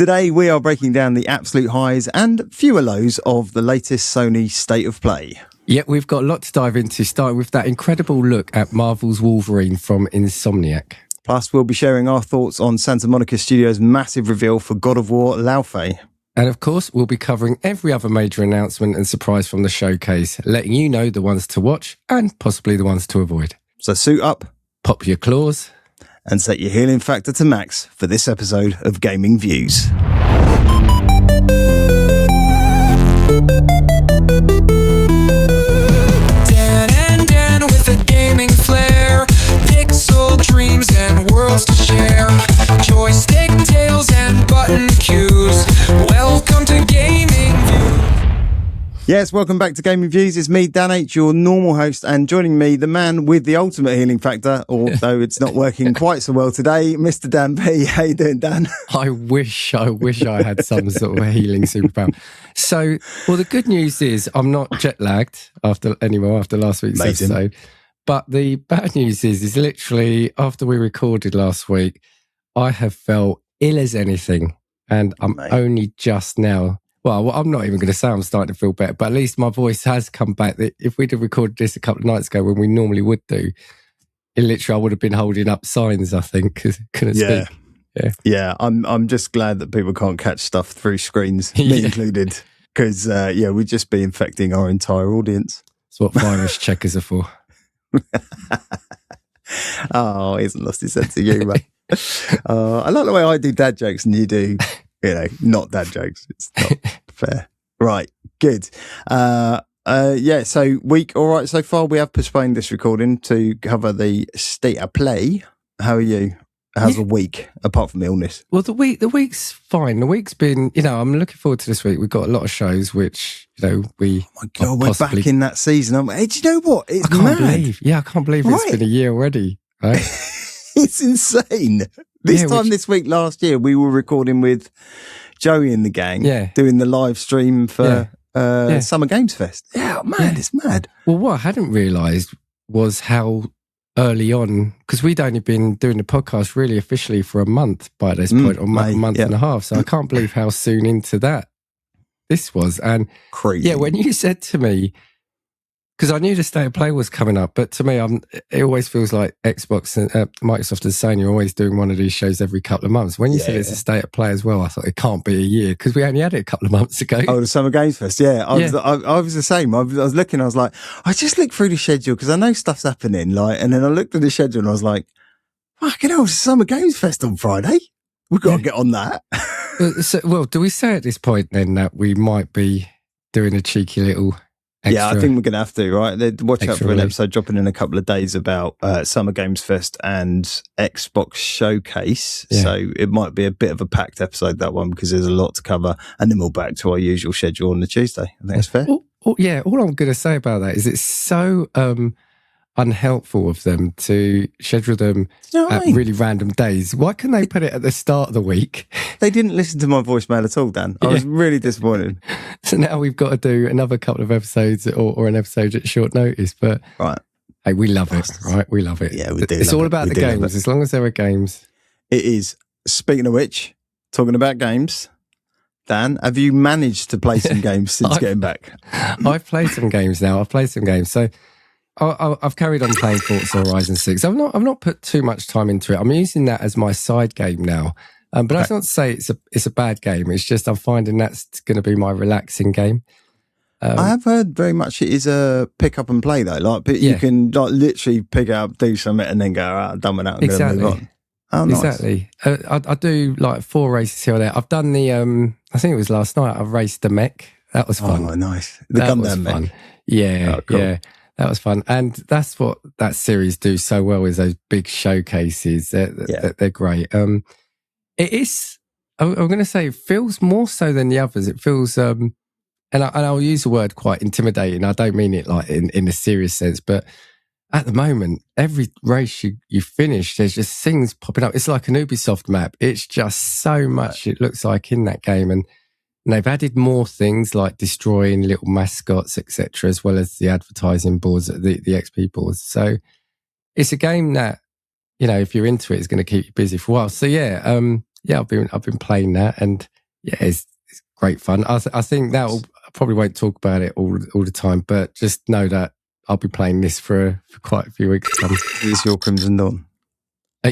Today we are breaking down the absolute highs and fewer lows of the latest Sony State of Play. Yeah, we've got a lot to dive into, starting with that incredible look at Marvel's Wolverine from Insomniac. Plus, we'll be sharing our thoughts on Santa Monica Studios' massive reveal for God of War Laufey. And of course, we'll be covering every other major announcement and surprise from the showcase, letting you know the ones to watch and possibly the ones to avoid. So suit up, pop your claws, and set your healing factor to max for this episode of Gaming Views. Dan with a gaming flair, pixel dreams and worlds to share, joystick tales and button cues. Welcome to Gaming Views. Yes, welcome back to Gaming Views. It's me, Dan H, your normal host, and joining me, the man with the ultimate healing factor, although it's not working quite so well today, Mr. Dan P. How you doing, Dan? I wish I had some sort of healing superpower. So, well, the good news is I'm not jet lagged after last week's episode. But the bad news is literally after we recorded last week, I have felt ill as anything, and I'm only just now. Well, I'm not even going to say I'm starting to feel better, but at least my voice has come back. If we'd have recorded this a couple of nights ago when we normally would do, I would have been holding up signs, I think, because couldn't speak. Yeah. I'm just glad that people can't catch stuff through screens, me included, because we'd just be infecting our entire audience. That's what virus checkers are for. Oh, he hasn't lost his sense of humour. I like the way I do dad jokes and you do, not dad jokes. It's not fair. Right, good. So week all right so far. We have postponed this recording to cover the State of Play. How are you? How's the week, apart from illness? Well, the week's fine. The week's been, I'm looking forward to this week. We've got a lot of shows, which, Oh my God, we're back in that season. Hey, do you know what? It's mad. I can't believe it's been a year already. Right? It's insane. This week last year, we were recording with Joey and the gang, doing the live stream for Summer Games Fest. Yeah, man, it's mad. Well, what I hadn't realised was how early on, because we'd only been doing the podcast really officially for a month by this point, or a month and a half. So I can't believe how soon into that this was. And crazy. Yeah, when you said to me, because I knew the State of Play was coming up, but to me, it always feels like Xbox and Microsoft and Sony are always doing one of these shows every couple of months. When you said it's a State of Play as well, I thought it can't be a year because we only had it a couple of months ago. Oh, the Summer Games Fest, I was the same. I was looking, I was like, I just looked through the schedule because I know stuff's happening, and then I looked at the schedule and I was like, fucking hell, it's Summer Games Fest on Friday. We've got to get on that. Well, do we say at this point then that we might be doing a cheeky little extra, I think we're going to have to, right? Watch out for an episode dropping in a couple of days about Summer Games Fest and Xbox Showcase. Yeah. So it might be a bit of a packed episode, that one, because there's a lot to cover. And then we'll back to our usual schedule on the Tuesday. I think that's fair. All I'm going to say about that is it's so unhelpful of them to schedule them at really random days. Why can they put it at the start of the week? They didn't listen to my voicemail at all, Dan. I was really disappointed. So now we've got to do another couple of episodes or an episode at short notice. But hey, we love it, right? We love it. Yeah, we do. It's all about the games. As long as there are games. It is. Speaking of which, talking about games, Dan, have you managed to play some games since getting back? I've played some games now. So I've carried on playing Forza Horizon 6. I've not put too much time into it. I'm using that as my side game now. But that's not to say it's a bad game. It's just I'm finding that's going to be my relaxing game. I have heard very much it is a pick up and play though. You can literally pick it up, do something, and then go, I'm done with that. I'm going to move on. Oh, nice. Exactly. I do like 4 races here or there. I've done the I think it was last night. I raced the mech. That was fun. Oh, nice. The Gundam mech. Fun. Yeah, cool. Yeah. That was fun. And that's what that series do so well, is those big showcases. They're great. It is, I'm going to say, it feels more so than the others. It feels, and I'll use the word quite intimidating. I don't mean it like in a serious sense, but at the moment, every race you finish, there's just things popping up. It's like an Ubisoft map. It's just so much it looks like in that game. And they've added more things like destroying little mascots, etc., as well as the advertising boards, the XP boards. So it's a game that, if you're into it, it's going to keep you busy for a while. So I've been playing that, and yeah, it's great fun. I think I probably won't talk about it all the time, but just know that I'll be playing this for quite a few weeks to come. Is this your Crimson Dawn?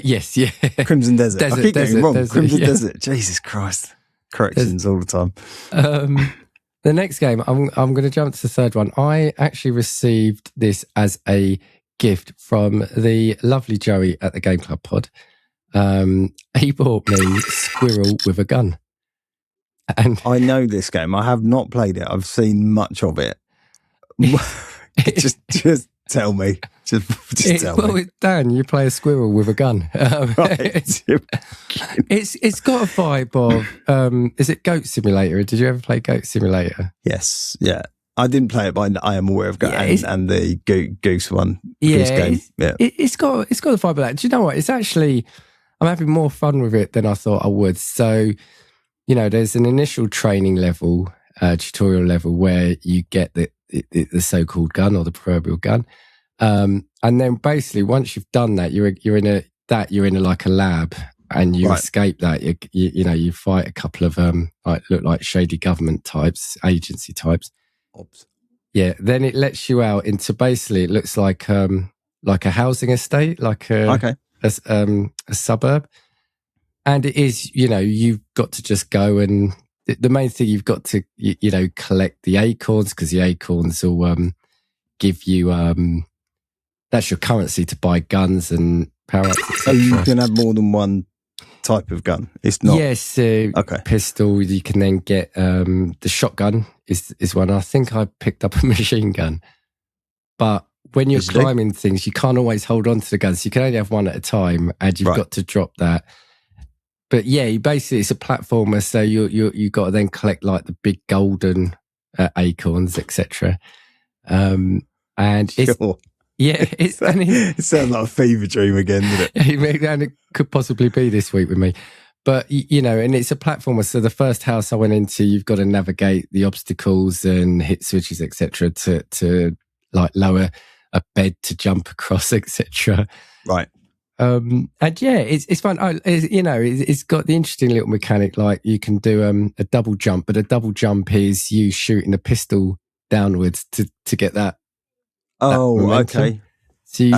Yes, yeah. Crimson Desert. I keep getting wrong. Crimson Desert. Jesus Christ. Corrections all the time. The next game, I'm going to jump to the third one. I actually received this as a gift from the lovely Joey at the Game Club Pod. He bought me Squirrel with a Gun. And I know this game. I have not played it. I've seen much of it. just tell me. Just tell me. Well, Dan, you play a squirrel with a gun. Right. It's got a vibe of, is it Goat Simulator? Did you ever play Goat Simulator? Yes, yeah. I didn't play it, but I am aware of Goat and the Goose one. Goose game. It's got a vibe of that. Do you know what? It's actually, I'm having more fun with it than I thought I would. So, there's an initial training level, tutorial level, where you get the so-called gun or the proverbial gun. And then basically once you've done that, you're in like a lab, and you escape that. You fight a couple of look like shady government types, agency types. Oops. Yeah. Then it lets you out into, basically it looks like a housing estate, like a suburb. And it is, you've got to just go, and the main thing, you've got to, collect the acorns, because the acorns will give you, that's your currency to buy guns and power-ups, etc. So you can have more than one type of gun? It's not... Yes, pistol, you can then get, the shotgun is one. I think I picked up a machine gun. But when you're climbing things, you can't always hold on to the guns. You can only have one at a time, and you've got to drop that. But yeah, basically it's a platformer, so you got to then collect like the big golden acorns, etc. And it's it sounds like a fever dream again, doesn't it? And it could possibly be this week with me. But and it's a platformer. So the first house I went into, you've got to navigate the obstacles and hit switches, etc., to like lower a bed to jump across, etc. Right. And yeah, it's fun. It's got the interesting little mechanic, like you can do a double jump, but a double jump is you shooting a pistol downwards to get that. Oh, okay. So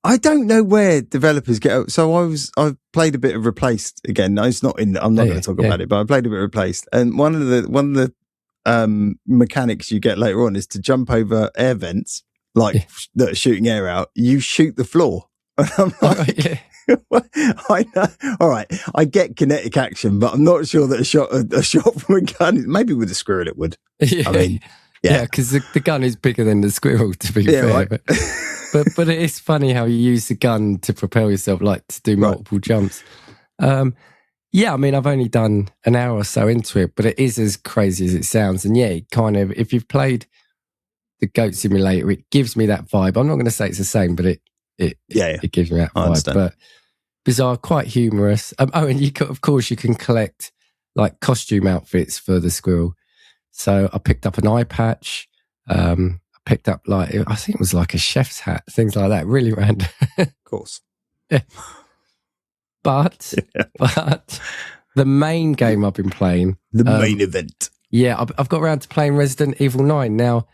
I don't know where developers get out. So I've played a bit of Replaced again. No, it's not in. I'm not going to talk about it, but I played a bit of Replaced, and one of the mechanics you get later on is to jump over air vents, like that are shooting air out. You shoot the floor. And I'm like, I know. All right, I get kinetic action, but I'm not sure that a shot from a gun, maybe with a squirrel it would. I mean, because the gun is bigger than the squirrel, to be fair. Right. But it is funny how you use the gun to propel yourself, like to do multiple jumps. I mean, I've only done an hour or so into it, but it is as crazy as it sounds. And it kind of, if you've played the Goat Simulator, it gives me that vibe. I'm not going to say it's the same, but it gives me that vibe. But bizarre, quite humorous. And you can collect like costume outfits for the squirrel. So I picked up an eye patch. I picked up I think it was like a chef's hat, things like that. Really random. Of course. Yeah. But the main game I've been playing, the main event. Yeah, I've got around to playing Resident Evil 9 now.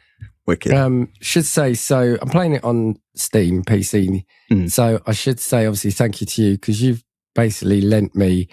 Wicked. Should say, so I'm playing it on Steam PC. So I should say, obviously, thank you to you, because you've basically lent me.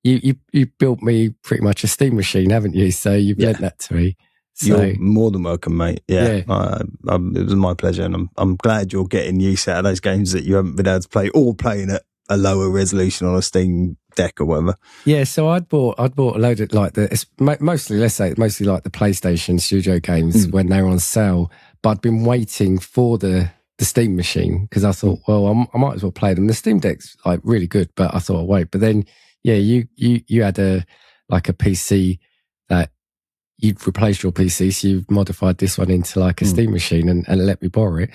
You built me pretty much a Steam machine, haven't you? So you've lent that to me. So, you're more than welcome, mate. Yeah. It was my pleasure, and I'm glad you're getting use out of those games that you haven't been able to play, or playing at a lower resolution on a Steam deck or whatever. Yeah, so I'd bought a load of like mostly like the PlayStation Studio games when they were on sale, but I'd been waiting for the Steam machine, because I thought, well, I might as well play them. The Steam Deck's like really good, but I thought I'll wait. But then, you had a PC that you'd replaced your PC, so you've modified this one into like a Steam machine and let me borrow it.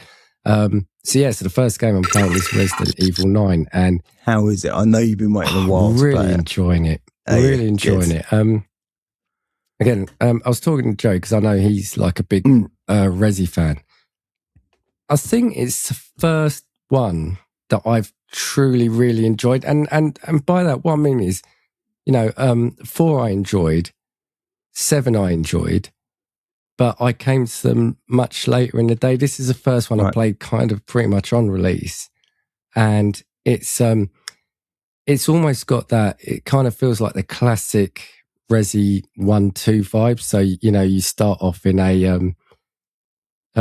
So the first game I'm playing is Resident Evil 9. And how is it? I know you've been waiting a while to play it. Enjoying it. Really enjoying it. Again, I was talking to Joe, because I know he's like a big Resi fan. I think it's the first one that I've truly, really enjoyed. And by that, what I mean is, 4 I enjoyed, 7 I enjoyed, but I came to them much later in the day. This is the first one I played kind of pretty much on release. And it's almost got that, it kind of feels like the classic Resi 1-2 vibe. So, you start off in a,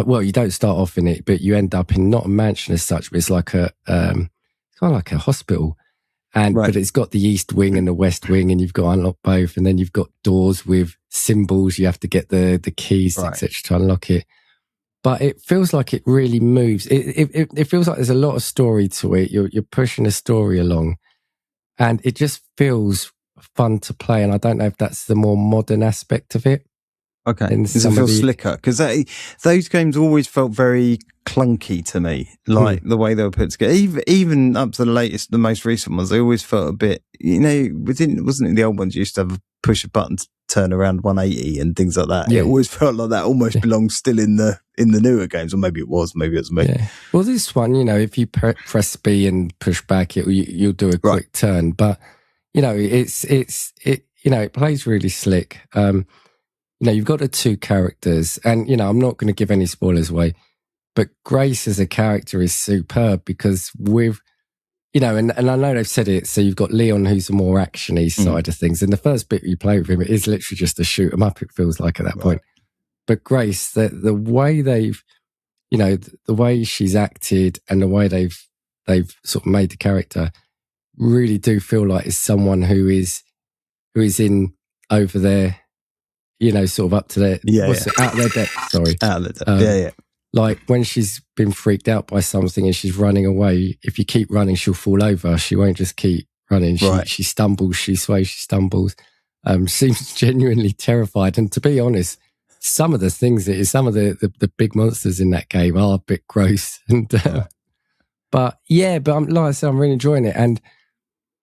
well, you don't start off in it, but you end up in not a mansion as such, but it's like kind of like a hospital. But it's got the east wing and the west wing, and you've got to unlock both. And then you've got doors with symbols. You have to get the keys, etc., to unlock it. But it feels like it really moves. It feels like there's a lot of story to it. You're pushing the story along, and it just feels fun to play. And I don't know if that's the more modern aspect of it. Okay, does it feel slicker? Because those games always felt very clunky to me, like the way they were put together. Even up to the most recent ones, they always felt a bit, wasn't it the old ones you used to have push a button to turn around 180 and things like that? Yeah. It always felt like that almost belongs still in the newer games, or maybe it was me. Yeah. Well, this one, if you press B and push back, you'll do a quick turn. But it plays really slick. You've got the 2 characters, and, I'm not going to give any spoilers away, but Grace as a character is superb because with, and I know they've said it, so you've got Leon, who's the more action-y side of things, and the first bit you play with him, it is literally just a shoot 'em up, it feels like at that point. But Grace, the way they've, the way she's acted and the way they've sort of made the character really do feel like it's someone who is in over there, sort of up to their, out of their depth, sorry. Out of their depth, Like when she's been freaked out by something and she's running away, if you keep running, she'll fall over. She won't just keep running. She stumbles, she sways, she stumbles. Seems genuinely terrified. And to be honest, some of the things, some of the big monsters in that game are a bit gross. And but like I said, I'm really enjoying it. And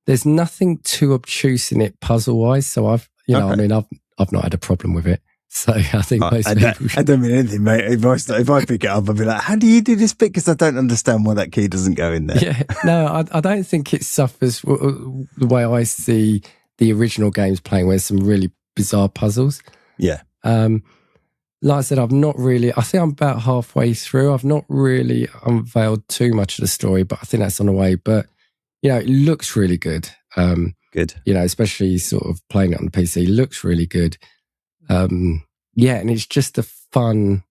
there's nothing too obtuse in it puzzle-wise. So I've not had a problem with it. So I think most people I don't mean anything, mate. If I pick it up, I'll be like, how do you do this bit? Because I don't understand why that key doesn't go in there. Yeah, no, I don't think it suffers the way I see the original games playing, where there's some really bizarre puzzles. Yeah. Like I said, I think I'm about halfway through. I've not really unveiled too much of the story, but I think that's on the way. But, it looks really good. Good. Especially sort of playing it on the PC, looks really good. And it's just a fun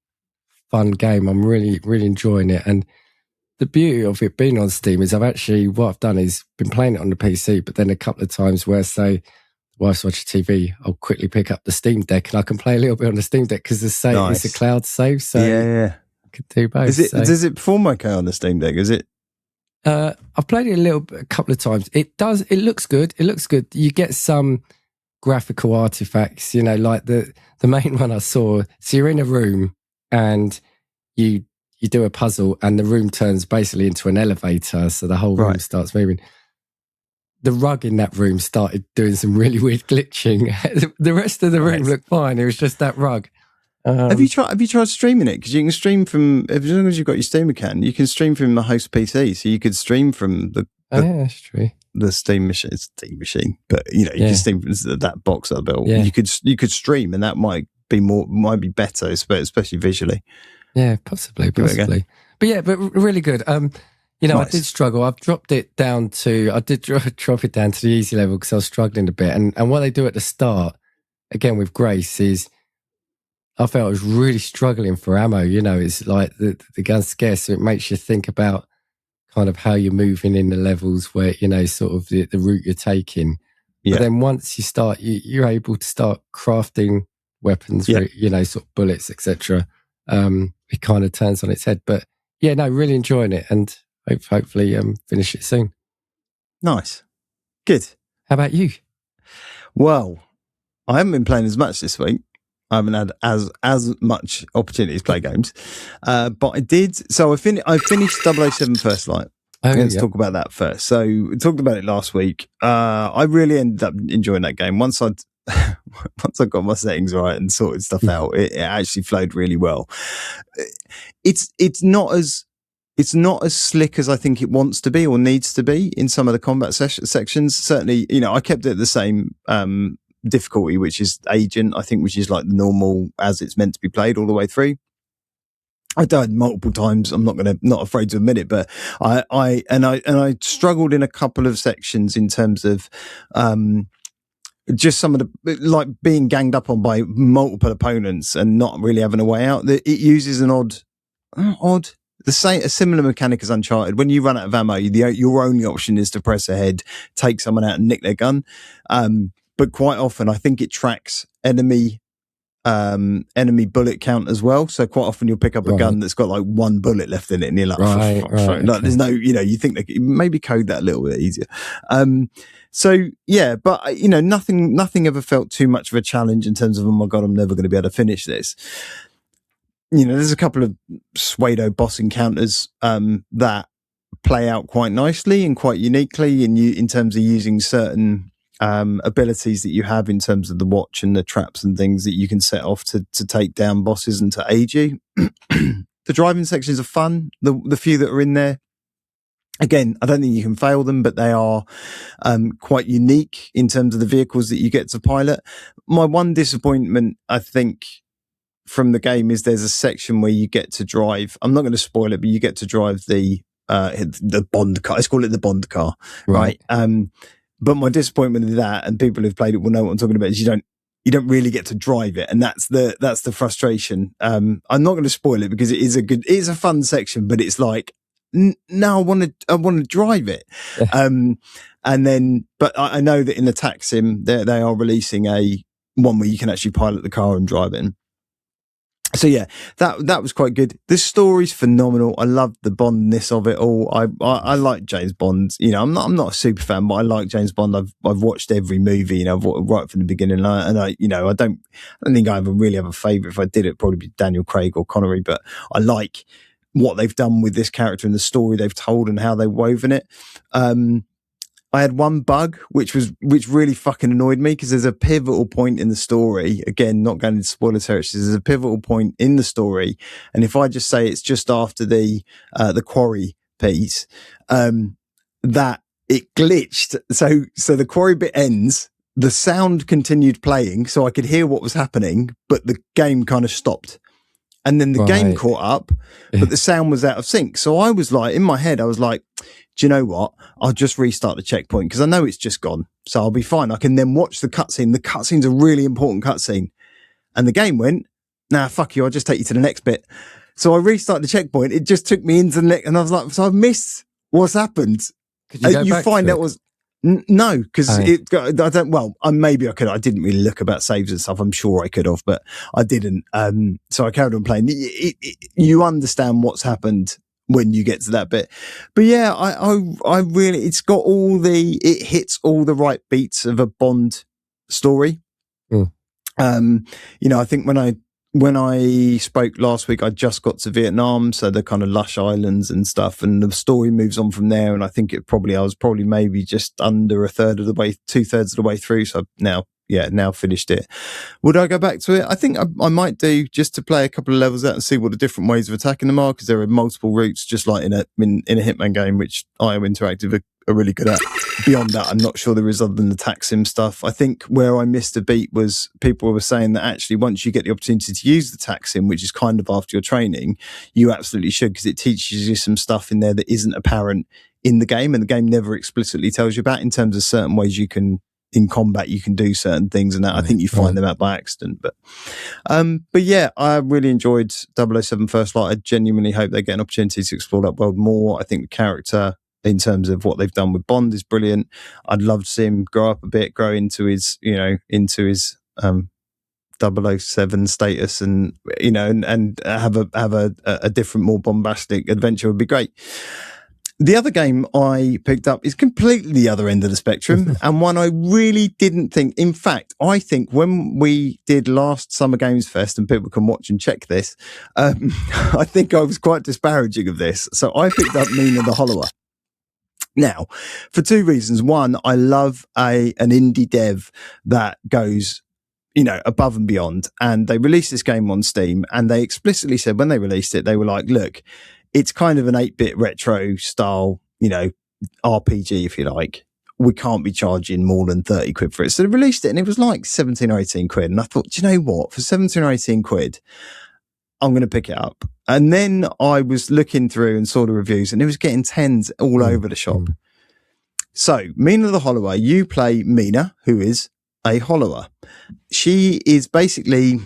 game. I'm really, really enjoying it. And the beauty of it being on Steam is what I've done is been playing it on the PC, but then a couple of times where, say, wife's watching TV, I'll quickly pick up the Steam Deck and I can play a little bit on the Steam Deck because it's a cloud save. So I could do both. Does it perform okay on the Steam Deck? Is it? I've played it a couple of times. It does. It looks good. You get some graphical artifacts, like the main one I saw. So you're in a room and you do a puzzle and the room turns basically into an elevator. So the whole room starts moving. The rug in that room started doing some really weird glitching. The rest of the room looked fine. It was just that rug. Have you tried streaming it? Because you can stream from, as long as you've got your Steam account, you can stream from the host PC. So you could stream from that's true. The Steam machine, but you can stream from that box that I built. Yeah. You could stream, and that might be better, especially visually. Yeah, possibly. But really good. Nice. I did struggle. I've dropped it down to. I did drop it down to the easy level because I was struggling a bit. And what they do at the start, again with Grace, is I felt I was really struggling for ammo. It's like the gun's scarce, so it makes you think about kind of how you're moving in the levels where, sort of the route you're taking. Yeah. But then once you start, you're able to start crafting weapons, sort of bullets, etc. It kind of turns on its head. But really enjoying it and hopefully finish it soon. Nice. Good. How about you? Well, I haven't been playing as much this week. I haven't had as much opportunity to play games, but I did. So I finished 007 First Light. Let's talk about that first. So we talked about it last week. I really ended up enjoying that game. Once I got my settings right and sorted stuff out, it actually flowed really well. It's not as it's not as slick as I think it wants to be or needs to be in some of the combat sections. Certainly, I kept it at the same difficulty, which is Agent, I think, which is like normal as it's meant to be played all the way through. I died multiple times. I'm not afraid to admit it, but I struggled in a couple of sections in terms of just some of the, like, being ganged up on by multiple opponents and not really having a way out. It uses a similar mechanic as Uncharted. When you run out of ammo, your only option is to press ahead, take someone out and nick their gun. But quite often I think it tracks enemy bullet count as well. So quite often you'll pick up a gun that's got like one bullet left in it and you're like, like, there's no, you think they could maybe code that a little bit easier. So yeah, but nothing ever felt too much of a challenge in terms of, oh my God, I'm never going to be able to finish this. There's a couple of pseudo boss encounters that play out quite nicely and quite uniquely in terms of using certain abilities that you have in terms of the watch and the traps and things that you can set off to take down bosses and to aid you. The driving sections are fun. The few that are in there, again, I don't think you can fail them, but they are quite unique in terms of the vehicles that you get to pilot. My one disappointment, I think, from the game is there's a section where you get to drive. I'm not going to spoil it, but you get to drive the Bond car. Let's call it the Bond car, right? But my disappointment in that, and people who've played it will know what I'm talking about, is you don't really get to drive it, and that's the frustration. I'm not going to spoil it because it is a fun section, but it's like, no, I want to drive it. But I know that in the tax sim they are releasing one where you can actually pilot the car and drive it. So yeah, that was quite good. The story's phenomenal. I loved the Bondness of it all. I like James Bond. I'm not a super fan, but I like James Bond. I've watched every movie, right from the beginning. And I don't think I really have a favourite. If I did, it'd probably be Daniel Craig or Connery. But I like what they've done with this character and the story they've told and how they've woven it. I had one bug, which really fucking annoyed me, because there's a pivotal point in the story. Again, not going into spoiler territory. There's a pivotal point in the story, and if I just say it's just after the quarry piece, that it glitched. So the quarry bit ends. The sound continued playing, so I could hear what was happening, but the game kind of stopped. And then the game caught up, but the sound was out of sync. So I was like, in my head, I was like, do you know what? I'll just restart the checkpoint because I know it's just gone. So I'll be fine. I can then watch the cutscene. The cutscene's a really important cutscene. And the game went, nah, fuck you. I'll just take you to the next bit. So I restarted the checkpoint. It just took me into the next, and I was like, so I've missed what's happened. Could you go back find to out was, no, because maybe I could. I didn't really look about saves and stuff. I'm sure I could have, but I didn't. So I carried on playing. You understand what's happened when you get to that bit. But yeah, I really, it hits all the right beats of a Bond story. I think when I spoke last week, I just got to Vietnam, so the kind of lush islands and stuff, and the story moves on from there. And I think I was probably maybe just under 2/3 of the way through. So now finished it. Would I go back to it? I think I might do, just to play a couple of levels out and see what the different ways of attacking them are, because there are multiple routes, just like in a Hitman game, which IO Interactive are really good at. Beyond that, I'm not sure there is, other than the tax sim stuff. I think where I missed a beat was people were saying that actually once you get the opportunity to use the tax sim, which is kind of after your training, you absolutely should, because it teaches you some stuff in there that isn't apparent in the game, and the game never explicitly tells you about, in terms of certain ways you can, in combat, you can do certain things, and that I think you find them out by accident. But yeah, I really enjoyed 007 First Light. I genuinely hope they get an opportunity to explore that world more. I think the character, in terms of what they've done with Bond, is brilliant. I'd love to see him grow up a bit, grow into his 007 status, and and have a different, more bombastic adventure would be great. The other game I picked up is completely the other end of the spectrum, and one I really didn't think. In fact, I think when we did last Summer Games Fest, and people can watch and check this, I think I was quite disparaging of this. So I picked up Mina the Hollower. Now, for two reasons. One, I love an indie dev that goes, above and beyond. And they released this game on Steam, and they explicitly said when they released it, they were like, look, it's kind of an 8-bit retro style, RPG, if you like. We can't be charging more than 30 quid for it. So they released it and it was like 17 or 18 quid. And I thought, do you know what? For 17 or 18 quid, I'm going to pick it up. And then I was looking through and saw the reviews and it was getting 10s all over the shop. So Mina the Hollower, you play Mina, who is a Hollower. She is basically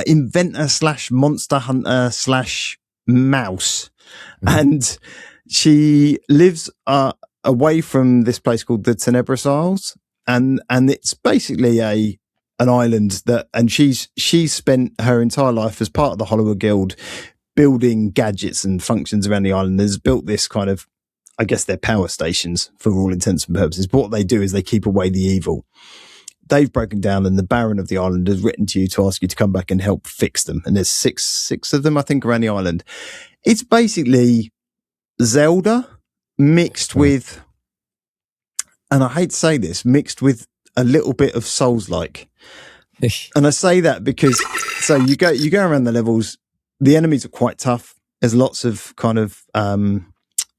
inventor / monster hunter / mouse. And she lives away from this place called the Tenebrous Isles, and it's basically an island and she's spent her entire life as part of the Hollower Guild building gadgets and functions around the island. There's built this kind of, I guess they're power stations for all intents and purposes. But what they do is they keep away the evil. They've broken down and the Baron of the island has written to you to ask you to come back and help fix them. And there's six of them, I think, around the island. It's basically Zelda mixed with, and I hate to say this, mixed with a little bit of Souls-like. And I say that because, so you go around the levels, the enemies are quite tough. There's lots of kind of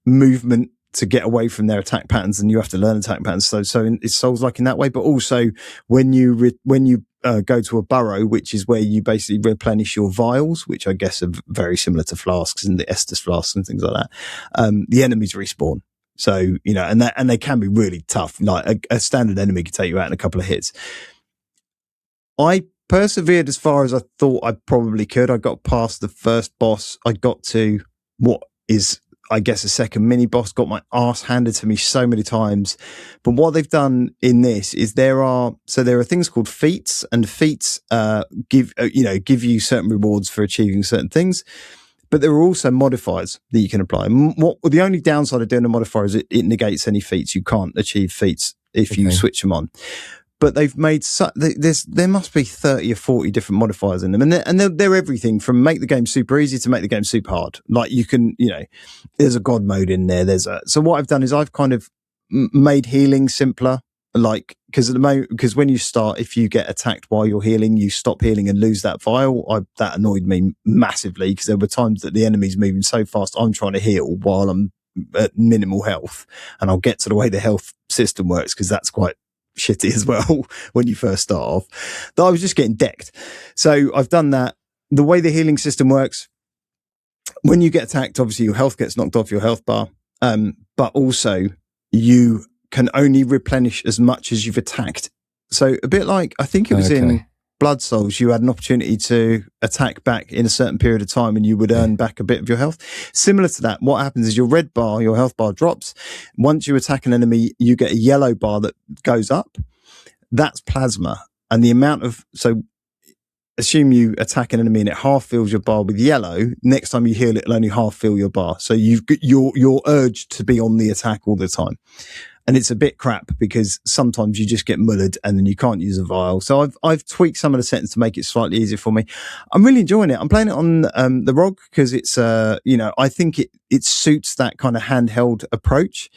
movement to get away from their attack patterns, and you have to learn attack patterns. So it's Souls-like in that way. But also when you go to a burrow, which is where you basically replenish your vials, which I guess are very similar to flasks and the Estus flasks and things like that. The enemies respawn. So, and they can be really tough. Like a standard enemy can take you out in a couple of hits. I persevered as far as I thought I probably could. I got past the first boss. I got to what is, I guess, a second mini boss, got my arse handed to me so many times. But what they've done in this is there are things called feats, and feats give you certain rewards for achieving certain things. But there are also modifiers that you can apply. The only downside of doing a modifier is it negates any feats. You can't achieve feats if you switch them on. But they've made there must be 30 or 40 different modifiers in them, and they're everything from make the game super easy to make the game super hard. Like you can, there's a god mode in there. So what I've done is I've kind of made healing simpler. Like because when you start, if you get attacked while you're healing, you stop healing and lose that vial. That annoyed me massively because there were times that the enemy's moving so fast, I'm trying to heal while I'm at minimal health, and I'll get to the way the health system works because that's quite shitty as well when you first start off. That I was just getting decked. So I've done that. The way the healing system works, when you get attacked, obviously your health gets knocked off your health bar, but also you can only replenish as much as you've attacked. So a bit like, I think it was in Blood Souls, you had an opportunity to attack back in a certain period of time and you would earn back a bit of your health. Similar to that, what happens is your red bar, your health bar drops. Once you attack an enemy, you get a yellow bar that goes up. That's plasma. And the amount of, so assume you attack an enemy and it half fills your bar with yellow. Next time you heal, it'll only half fill your bar. So you're urged to be on the attack all the time. And it's a bit crap because sometimes you just get mullered and then you can't use a vial. So I've tweaked some of the settings to make it slightly easier for me. I'm really enjoying it. I'm playing it on the ROG because it's I think it suits that kind of handheld approach.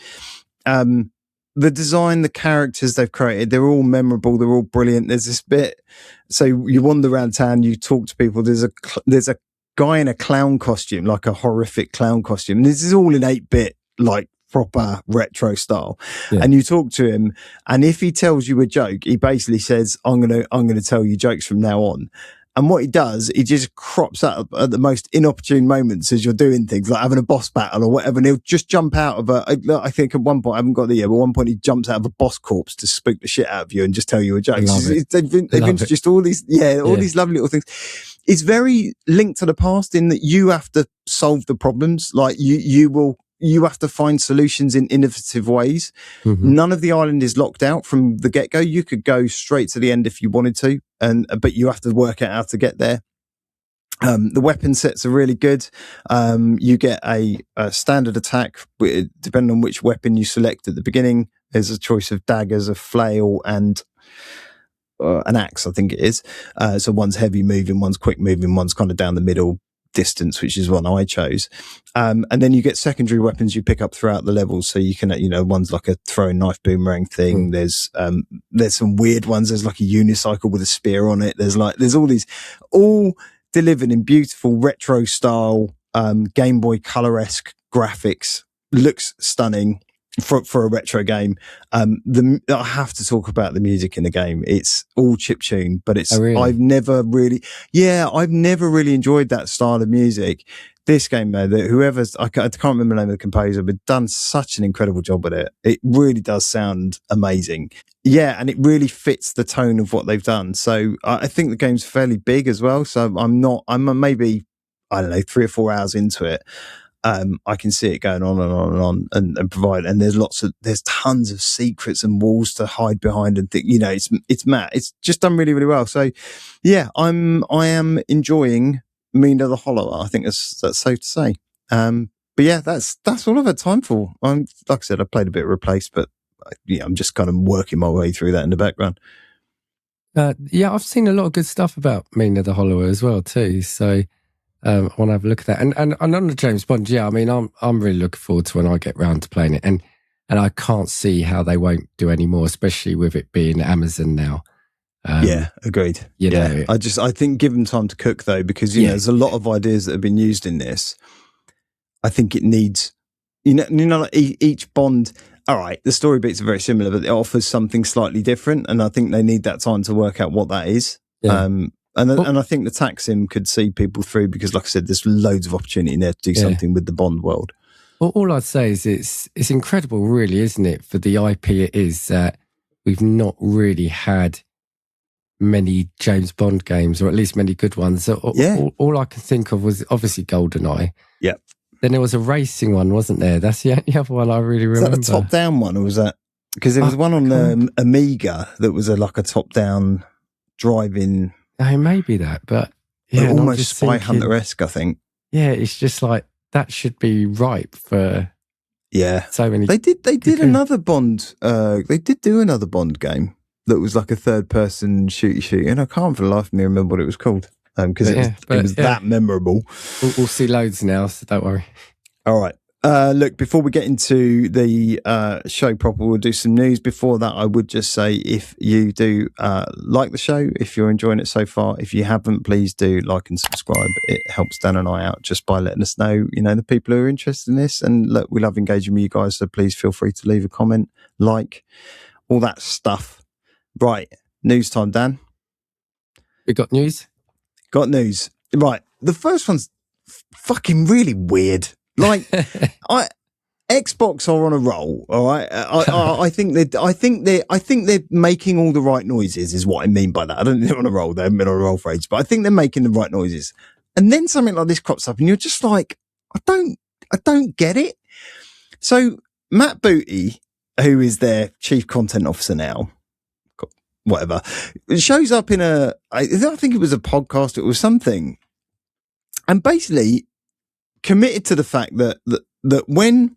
The design, the characters they've created, they're all memorable. They're all brilliant. There's this bit. So you wander around town, you talk to people. There's a guy in a clown costume, like a horrific clown costume. And this is all in 8-bit, like proper retro style. Yeah. And you talk to him, and if he tells you a joke, he basically says, I'm gonna tell you jokes from now on. And what he does, he just crops up at the most inopportune moments as you're doing things like having a boss battle or whatever, and he'll just jump out of I think at one point, I haven't got the year, but at one point he jumps out of a boss corpse to spook the shit out of you and just tell you a joke. They've introduced all these lovely little things. It's very linked to the past in that you have to solve the problems. Like you have to find solutions in innovative ways. Mm-hmm. None of the island is locked out from the get-go. You could go straight to the end if you wanted to, but you have to work out how to get there. The weapon sets are really good. You get a standard attack, depending on which weapon you select at the beginning. There's a choice of daggers, a flail, and an axe, I think it is. So one's heavy moving, one's quick moving, one's kind of down the middle distance, which is one I chose. And then you get secondary weapons you pick up throughout the levels. So you can, one's like a throwing knife boomerang thing. There's some weird ones. There's like a unicycle with a spear on it. There's all these, all delivered in beautiful retro style Game Boy Color-esque graphics, looks stunning for a retro game. I have to talk about the music in the game. It's all chiptune, but it's I've never really enjoyed that style of music. This game, though, that I can't remember the name of the composer, but done such an incredible job with it. It really does sound amazing. Yeah, and it really fits the tone of what they've done. So I think the game's fairly big as well. So I'm maybe, I don't know, 3 or 4 hours into it. I can see it going on and on and on and provide, and there's tons of secrets and walls to hide behind and think, it's mad. It's just done really, really well. So yeah, I am enjoying Mina the Hollower. I think that's safe to say. But yeah, that's all I've had time for. Like I said, I played a bit of Replace, but yeah, I'm just kind of working my way through that in the background. Yeah, I've seen a lot of good stuff about Mina the Hollower as well too. So I want to have a look at that. And on the James Bond, yeah, I mean, I'm really looking forward to when I get round to playing it. And I can't see how they won't do any more, especially with it being Amazon now. Yeah, agreed. You know, I think give them time to cook though, because there's a lot of ideas that have been used in this. I think it needs, like each Bond. All right, the story beats are very similar, but it offers something slightly different, and I think they need that time to work out what that is. Yeah. And I think the tax sim could see people through, because, like I said, there's loads of opportunity in there to do something with the Bond world. Well, all I'd say is it's incredible, really, isn't it, for the IP it is, that we've not really had many James Bond games, or at least many good ones. So all I can think of was obviously GoldenEye. Yeah. Then there was a racing one, wasn't there? That's the only other one I really remember. Was that the top-down one, or was that... Because there was one on the Amiga that was like a top-down driving... No, maybe that, but... Yeah, almost Spy Hunter-esque, I think. Yeah, it's just like, that should be ripe for... Yeah. So many... They did another Bond... they did do another Bond game that was like a third-person shooty, and I can't for the life of me remember what it was called. Because it was that memorable. We'll see loads now, so don't worry. All right. Look, before we get into the show proper, we'll do some news. Before that, I would just say, if you do like the show, if you're enjoying it so far, if you haven't, please do like and subscribe. It helps Dan and I out just by letting us know, the people who are interested in this. And look, we love engaging with you guys, so please feel free to leave a comment, like, all that stuff. Right. News time, Dan. We got news? Got news. Right. The first one's fucking really weird. Like, Xbox are on a roll. All right. I think they're making all the right noises, is what I mean by that. I don't think they're on a roll. They haven't been on a roll for ages, but I think they're making the right noises. And then something like this crops up, and you're just like, I don't get it. So Matt Booty, who is their chief content officer now, whatever, it shows up in I think it was a podcast, it was something, and basically committed to the fact that when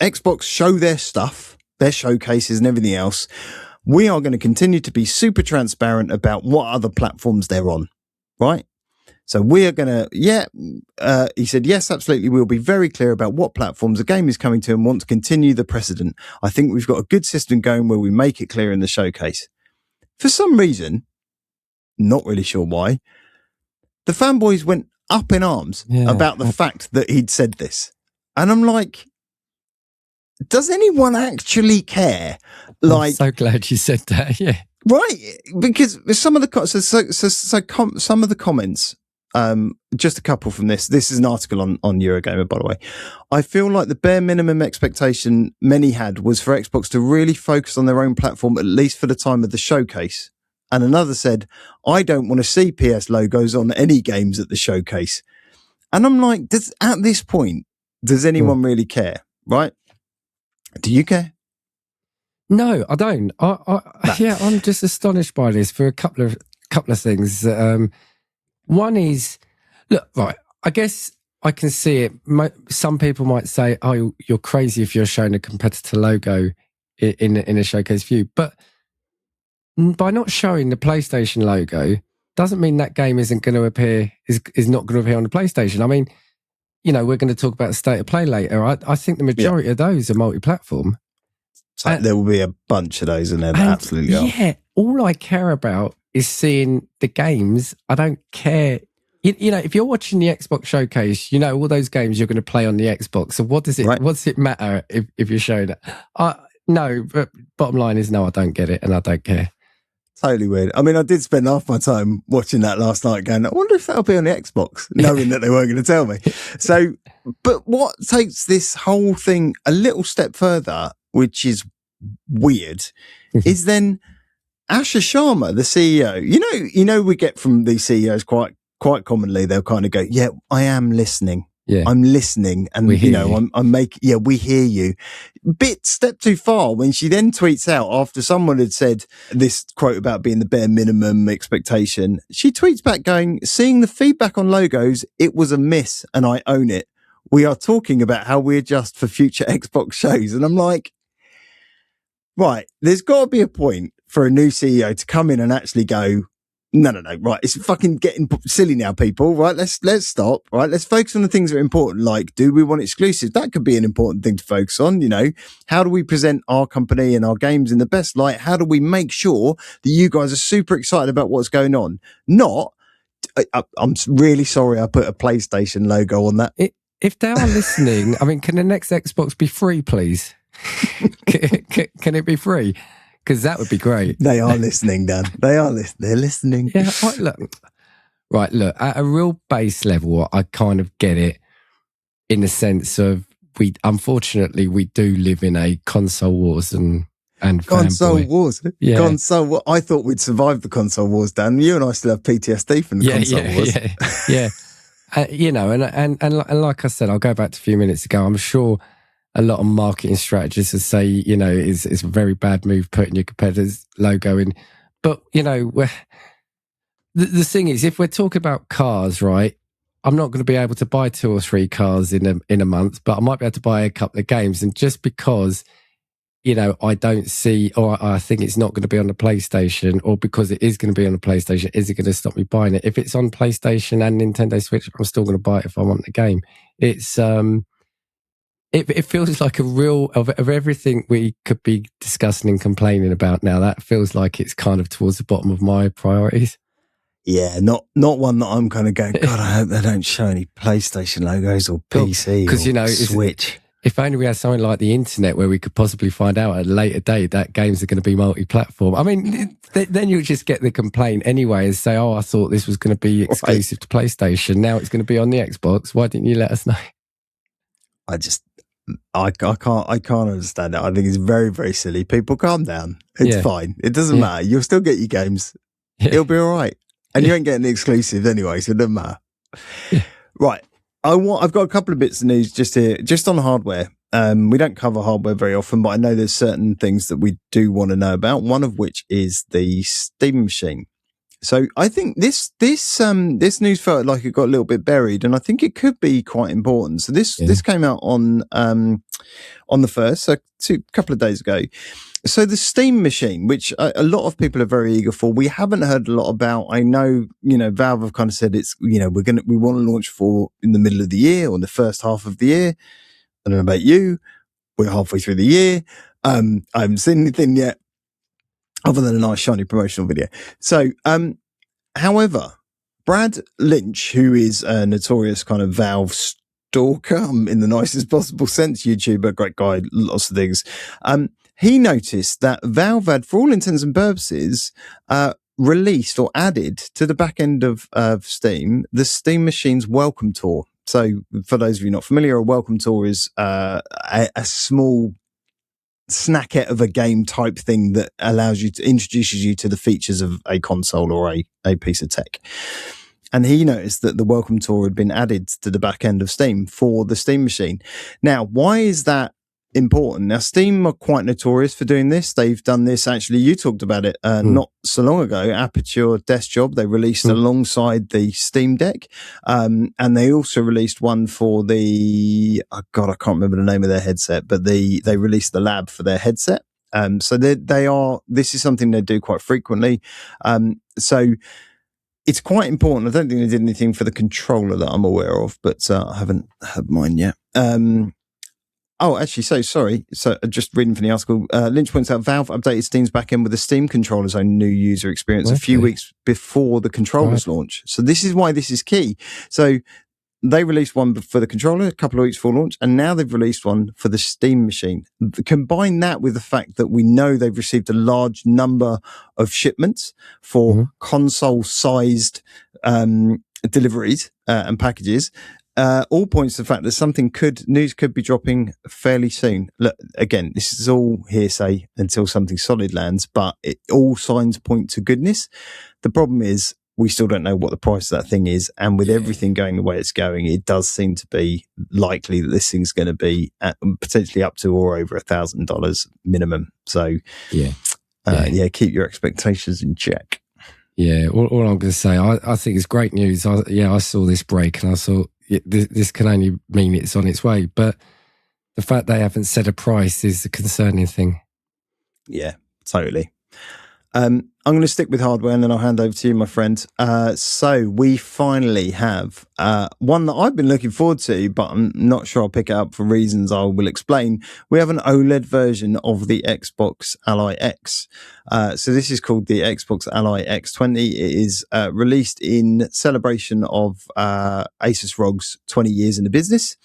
Xbox show their stuff, their showcases and everything else, we are going to continue to be super transparent about what other platforms they're on, right? So we are going to, he said, yes, absolutely. We'll be very clear about what platforms the game is coming to and want to continue the precedent. I think we've got a good system going where we make it clear in the showcase. For some reason, not really sure why, the fanboys went up in arms about the fact that he'd said this. And I'm like, does anyone actually care? Like, I'm so glad you said that. Yeah. Right. Because some of the, some of the comments, just a couple from this is an article on Eurogamer, by the way. I feel like the bare minimum expectation many had was for Xbox to really focus on their own platform, at least for the time of the showcase. And another said, I don't want to see PS logos on any games at the showcase. And I'm like, at this point, does anyone really care? Right? Do you care? No, I don't. Yeah, I'm just astonished by this for a couple of things. One is, look, right, I guess I can see it. Some people might say, oh, you're crazy if you're showing a competitor logo in a showcase view. But by not showing the PlayStation logo doesn't mean that game isn't going to appear, is not going to appear on the PlayStation. I mean, we're going to talk about State of Play later. I think the majority of those are multi-platform. So there will be a bunch of those in there that absolutely are. Yeah, all I care about is seeing the games. I don't care You know, if you're watching the Xbox showcase, you know all those games you're going to play on the Xbox. So what does it matter if you're showing it? No, but bottom line is no, I don't get it, and I don't care. Totally weird. I mean, I did spend half my time watching that last night going, I wonder if that'll be on the Xbox, knowing that they weren't going to tell me. So, but what takes this whole thing a little step further, which is weird, is then Asher Sharma, the CEO. You know, we get from these CEOs quite commonly, they'll kind of go, yeah, I am listening. Yeah. I'm listening. And, I'm making, we hear you. Step too far when she then tweets out after someone had said this quote about being the bare minimum expectation. She tweets back going, seeing the feedback on logos, it was a miss and I own it. We are talking about how we adjust for future Xbox shows. And I'm like, right, there's got to be a point for a new CEO to come in and actually go, no, right, it's fucking getting silly now, people, right? Let's stop, right? Let's focus on the things that are important, like, do we want exclusives? That could be an important thing to focus on, How do we present our company and our games in the best light? How do we make sure that you guys are super excited about what's going on? Not, I'm really sorry I put a PlayStation logo on that. If they are listening, I mean, can the next Xbox be free, please? Can it be free? Because that would be great. They are listening, Dan. They're listening. Yeah, look. At a real base level, I kind of get it in the sense of unfortunately, we do live in a console wars and console wars. Yeah. Console. I thought we'd survived the console wars, Dan. You and I still have PTSD from the console wars. Yeah. And like I said, I'll go back to a few minutes ago. I'm sure a lot of marketing strategists would say, it's a very bad move putting your competitor's logo in. But, the thing is, if we're talking about cars, right, I'm not going to be able to buy 2 or 3 cars in a month, but I might be able to buy a couple of games. And just because, I don't see, or I think it's not going to be on the PlayStation, or because it is going to be on the PlayStation, is it going to stop me buying it? If it's on PlayStation and Nintendo Switch, I'm still going to buy it if I want the game. It's, It feels like a real, of everything we could be discussing and complaining about now, that feels like it's kind of towards the bottom of my priorities. Yeah, not one that I'm kind of going, God, I hope they don't show any PlayStation logos or PC or Switch. If only we had something like the internet where we could possibly find out at a later date that games are going to be multi-platform. I mean, then you'll just get the complaint anyway and say, I thought this was going to be exclusive to PlayStation. Now it's going to be on the Xbox. Why didn't you let us know? I can't understand it. I think it's very, very silly. People, calm down. It's fine. It doesn't matter. You'll still get your games. It'll be all right. And you ain't getting the exclusives anyway, so it doesn't matter. Right. I've got a couple of bits of news just on hardware. We don't cover hardware very often, but I know there's certain things that we do want to know about. One of which is the Steam machine. So I think this news felt like it got a little bit buried, and I think it could be quite important. So this came out on the 1st, so a couple of days ago. So the Steam machine, which a lot of people are very eager for, we haven't heard a lot about. I know, Valve have kind of said it's, we want to launch in the middle of the year or the first half of the year. I don't know about you. We're halfway through the year. I haven't seen anything yet, other than a nice shiny promotional video. So, however, Brad Lynch, who is a notorious kind of Valve stalker, in the nicest possible sense, YouTuber, great guy, lots of things, he noticed that Valve had, for all intents and purposes, released or added to the back end of Steam, the Steam machine's welcome tour. So, for those of you not familiar, a welcome tour is a small snacket of a game type thing that introduces you to the features of a console or a piece of tech. And he noticed that the welcome tour had been added to the back end of Steam for the Steam machine. Now, why is that important? Now, Steam are quite notorious for doing this. They've done this, actually, you talked about it not so long ago, Aperture Desk Job. They released alongside the Steam Deck. And they also released one for I can't remember the name of their headset, but they released the Lab for their headset. So this is something they do quite frequently. So it's quite important. I don't think they did anything for the controller that I'm aware of, but I haven't had mine yet. Oh, actually, so sorry. So just reading from the article, Lynch points out Valve updated Steam's backend with the Steam controller's own new user experience a few weeks before the controller's launch. So this is why this is key. So they released one for the controller a couple of weeks before launch, and now they've released one for the Steam machine. Combine that with the fact that we know they've received a large number of shipments for console-sized deliveries and packages. All points to the fact that news could be dropping fairly soon. Look, again, this is all hearsay until something solid lands, but all signs point to goodness. The problem is we still don't know what the price of that thing is, and with everything going the way it's going, it does seem to be likely that this thing's going to be at potentially up to or over $1,000 minimum. So, keep your expectations in check. Yeah, all I'm going to say, I think it's great news. I saw this break and I thought, this can only mean it's on its way, but the fact they haven't set a price is a concerning thing. Yeah, totally. I'm going to stick with hardware and then I'll hand over to you, my friend. So we finally have one that I've been looking forward to, but I'm not sure I'll pick it up for reasons I will explain. We have an OLED version of the Xbox Ally X. So this is called the Xbox Ally X20. It is released in celebration of Asus ROG's 20 years in the business.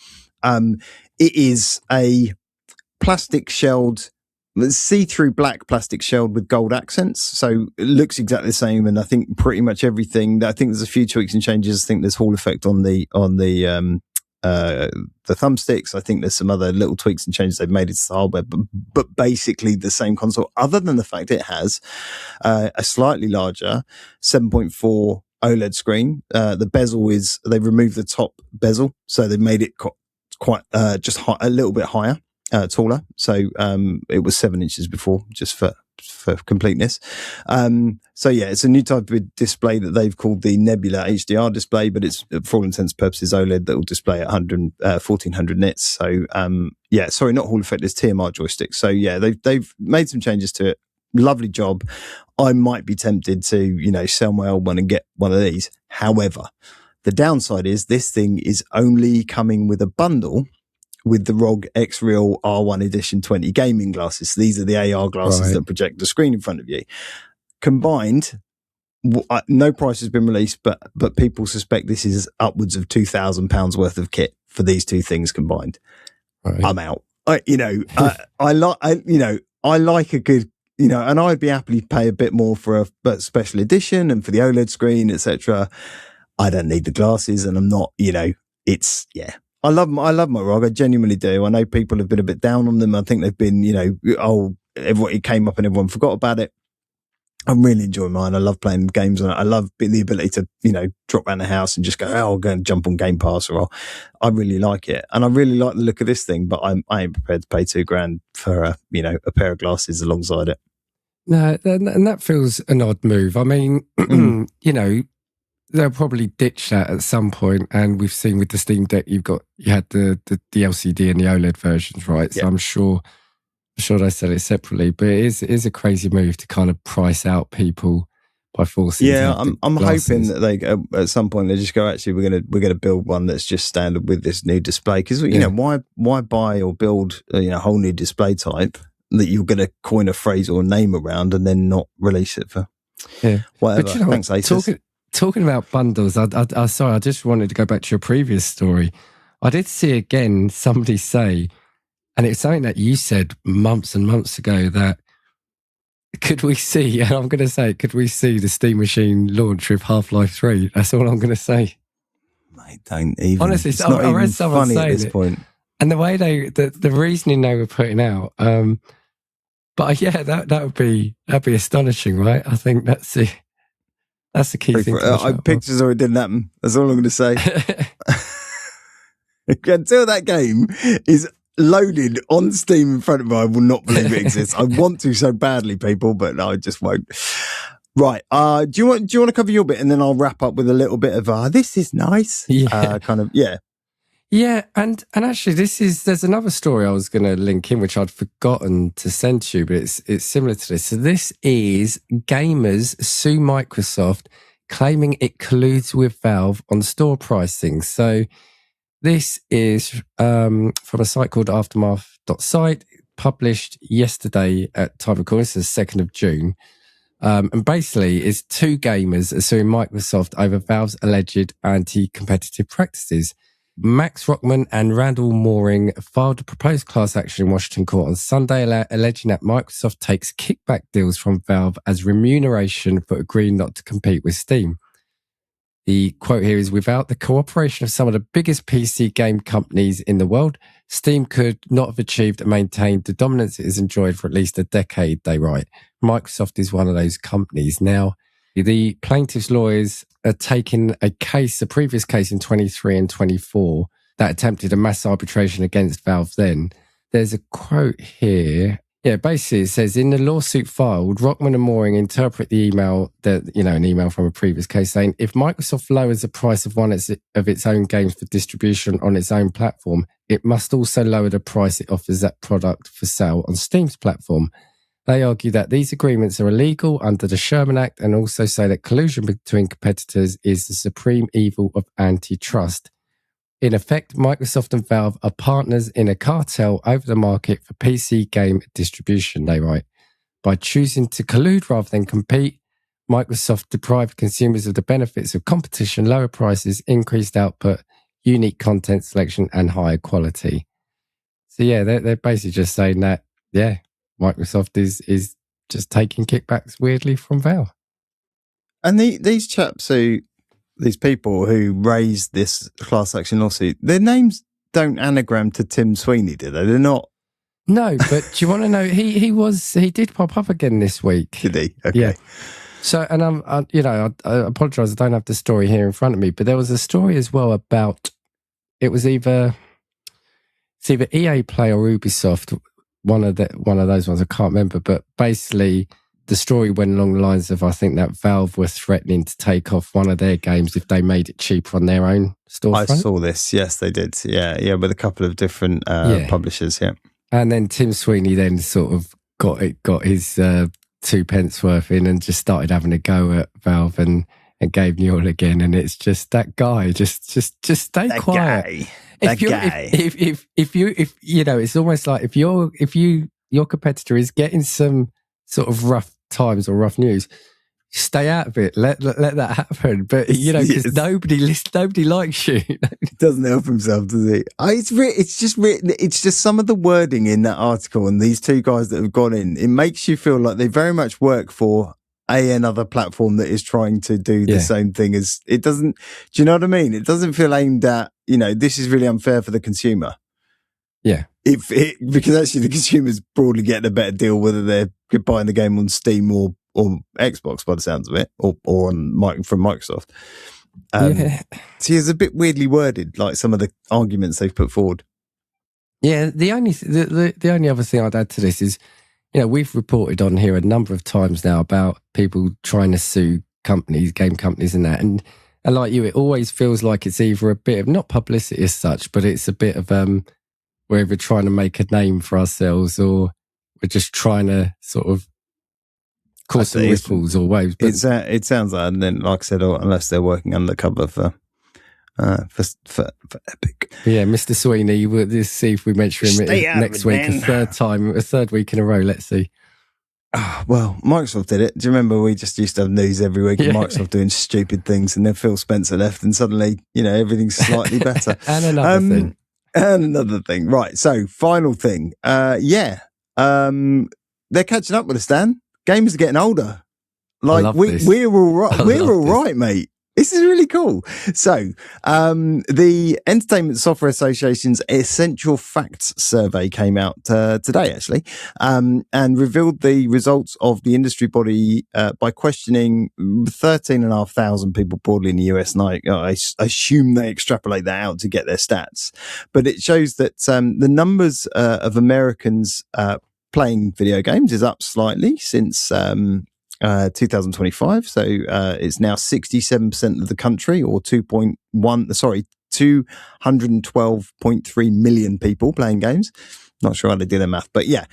It is a plastic shelled, see-through black plastic shelled with gold accents. So it looks exactly the same. And I think pretty much everything, I think there's a few tweaks and changes. I think there's Hall effect on the thumbsticks. I think there's some other little tweaks and changes they've made to the hardware, but basically the same console, other than the fact it has a slightly larger 7.4 OLED screen. The bezel they removed the top bezel. So they made it quite just a little bit higher. Taller, so it was 7 inches before, just for completeness. So yeah, it's a new type of display that they've called the Nebula HDR display, but it's for all intents and purposes OLED that will display at 1400 nits. So not Hall effect, it's TMR joysticks. So yeah, they've made some changes to it. Lovely job. I might be tempted to sell my old one and get one of these. However, the downside is this thing is only coming with a bundle with the ROG X-Real R1 Edition 20 gaming glasses. So these are the AR glasses that project the screen in front of you. Combined, no price has been released, but people suspect this is upwards of £2,000 worth of kit for these two things combined. Right. I'm out. I like a good, and I'd be happily pay a bit more for a special edition and for the OLED screen, etc. I don't need the glasses, and I'm not, I love my ROG. I genuinely do. I know people have been a bit down on them. I think they've been, it came up and everyone forgot about it. I'm really enjoying mine. I love playing games on it. I love the ability to, drop around the house and just go, I'll go and jump on Game Pass, or I really like it. And I really like the look of this thing, but I ain't prepared to pay $2,000 for a pair of glasses alongside it. No, and that feels an odd move. I mean, they'll probably ditch that at some point, and we've seen with the Steam Deck, you had the LCD and the OLED versions, right? So I'm sure they sell it separately, but it is a crazy move to kind of price out people by forcing. Yeah, I'm hoping that they at some point they just go, actually, we're gonna build one that's just standard with this new display, because why buy or build a whole new display type that you're going to coin a phrase or a name around and then not release it for whatever. But thanks, Asus. Talking about bundles, I just wanted to go back to your previous story. I did see again somebody say, and it's something that you said months and months ago, that could we see the Steam Machine launch with Half-Life 3? That's all I'm going to say. Mate, don't even. Honestly, it's not even funny at this point. And the way the reasoning they were putting out, but yeah, that'd be astonishing, right? I think that's the key thing. Pictures or it didn't happen. That's all I'm going to say. Until that game is loaded on Steam in front of me, I will not believe it exists. I want to so badly, people, but I just won't. Right. Do you want to cover your bit, and then I'll wrap up with a little bit of this is nice. Yeah. Yeah, and actually there's another story I was going to link in, which I'd forgotten to send to you, but it's similar to this. So this is gamers sue Microsoft, claiming it colludes with Valve on store pricing. So This is from a site called aftermath.site, published yesterday at time of recording. This is the 2nd of June. And basically, it's two gamers are suing Microsoft over Valve's alleged anti-competitive practices. Max Rockman and Randall Mooring filed a proposed class action in Washington court on Sunday, alleging that Microsoft takes kickback deals from Valve as remuneration for agreeing not to compete with Steam. The quote here is, without the cooperation of some of the biggest PC game companies in the world, Steam could not have achieved and maintained the dominance it has enjoyed for at least a decade, they write. Microsoft is one of those companies. Now, the plaintiffs' lawyers are taking a previous case in 23 and 24 that attempted a mass arbitration against Valve then. There's a quote here. Yeah, basically it says, in the lawsuit filed, Rockman and Mooring interpret the email, an email from a previous case saying, if Microsoft lowers the price of one of its own games for distribution on its own platform, it must also lower the price it offers that product for sale on Steam's platform. They argue that these agreements are illegal under the Sherman Act and also say that collusion between competitors is the supreme evil of antitrust. In effect, Microsoft and Valve are partners in a cartel over the market for PC game distribution, they write. By choosing to collude rather than compete, Microsoft deprived consumers of the benefits of competition, lower prices, increased output, unique content selection, and higher quality. So yeah, they're basically just saying that, yeah, Microsoft is just taking kickbacks weirdly from Valve. And these chaps these people who raised this class action lawsuit, their names don't anagram to Tim Sweeney, do they? They're not. No, but do you want to know? He did pop up again this week. Did he? Okay. Yeah. So, and I apologise, I don't have the story here in front of me, but there was a story as well about it was either EA Play or Ubisoft, one of those ones. I can't remember, but basically, the story went along the lines of, I think that Valve were threatening to take off one of their games if they made it cheaper on their own storefront. I saw this. Yes, they did. Yeah, with a couple of different publishers. Yeah, and then Tim Sweeney then sort of got his 2 pence worth in and just started having a go at Valve and gave Newell again. And it's just that guy. Just stay that quiet. Guy. If you know, it's almost like if your competitor is getting some sort of rough times or rough news, stay out of it. Let that happen. But because nobody likes you. He doesn't help himself, does he? It's just written. It's just some of the wording in that article and these two guys that have gone in. It makes you feel like they very much work for another platform that is trying to do the same thing as it doesn't. Do you know what I mean? It doesn't feel aimed at. This is really unfair for the consumer. Yeah. Because actually the consumers broadly getting a better deal whether they're buying the game on Steam or Xbox by the sounds of it, or from Microsoft. So it's a bit weirdly worded, like some of the arguments they've put forward. Yeah, the only other thing I'd add to this is, we've reported on here a number of times now about people trying to sue companies, game companies and that. And like you, it always feels like it's either a bit of, not publicity as such, but it's a bit of, we're either trying to make a name for ourselves or we're just trying to sort of cause some ripples or waves. But it sounds like, and then, like I said, unless they're working undercover for Epic. Yeah, Mr. Sweeney, we'll see if we mention him next week, a third week in a row. Let's see. Well, Microsoft did it. Do you remember we just used to have news every week of Microsoft doing stupid things, and then Phil Spencer left and suddenly, everything's slightly better. And another thing. And another thing. Right. So, final thing. They're catching up with us, Dan. Gamers are getting older. Like, we're all right. We're all right, mate. This is really cool. So, the Entertainment Software Association's Essential Facts survey came out today, actually, and revealed the results of the industry body by questioning 13,500 people broadly in the US. And I assume they extrapolate that out to get their stats. But it shows that the numbers of Americans playing video games is up slightly since 2025, so it's now 67% of the country, or 212.3 million people playing games. Not sure how they do their math, but yeah.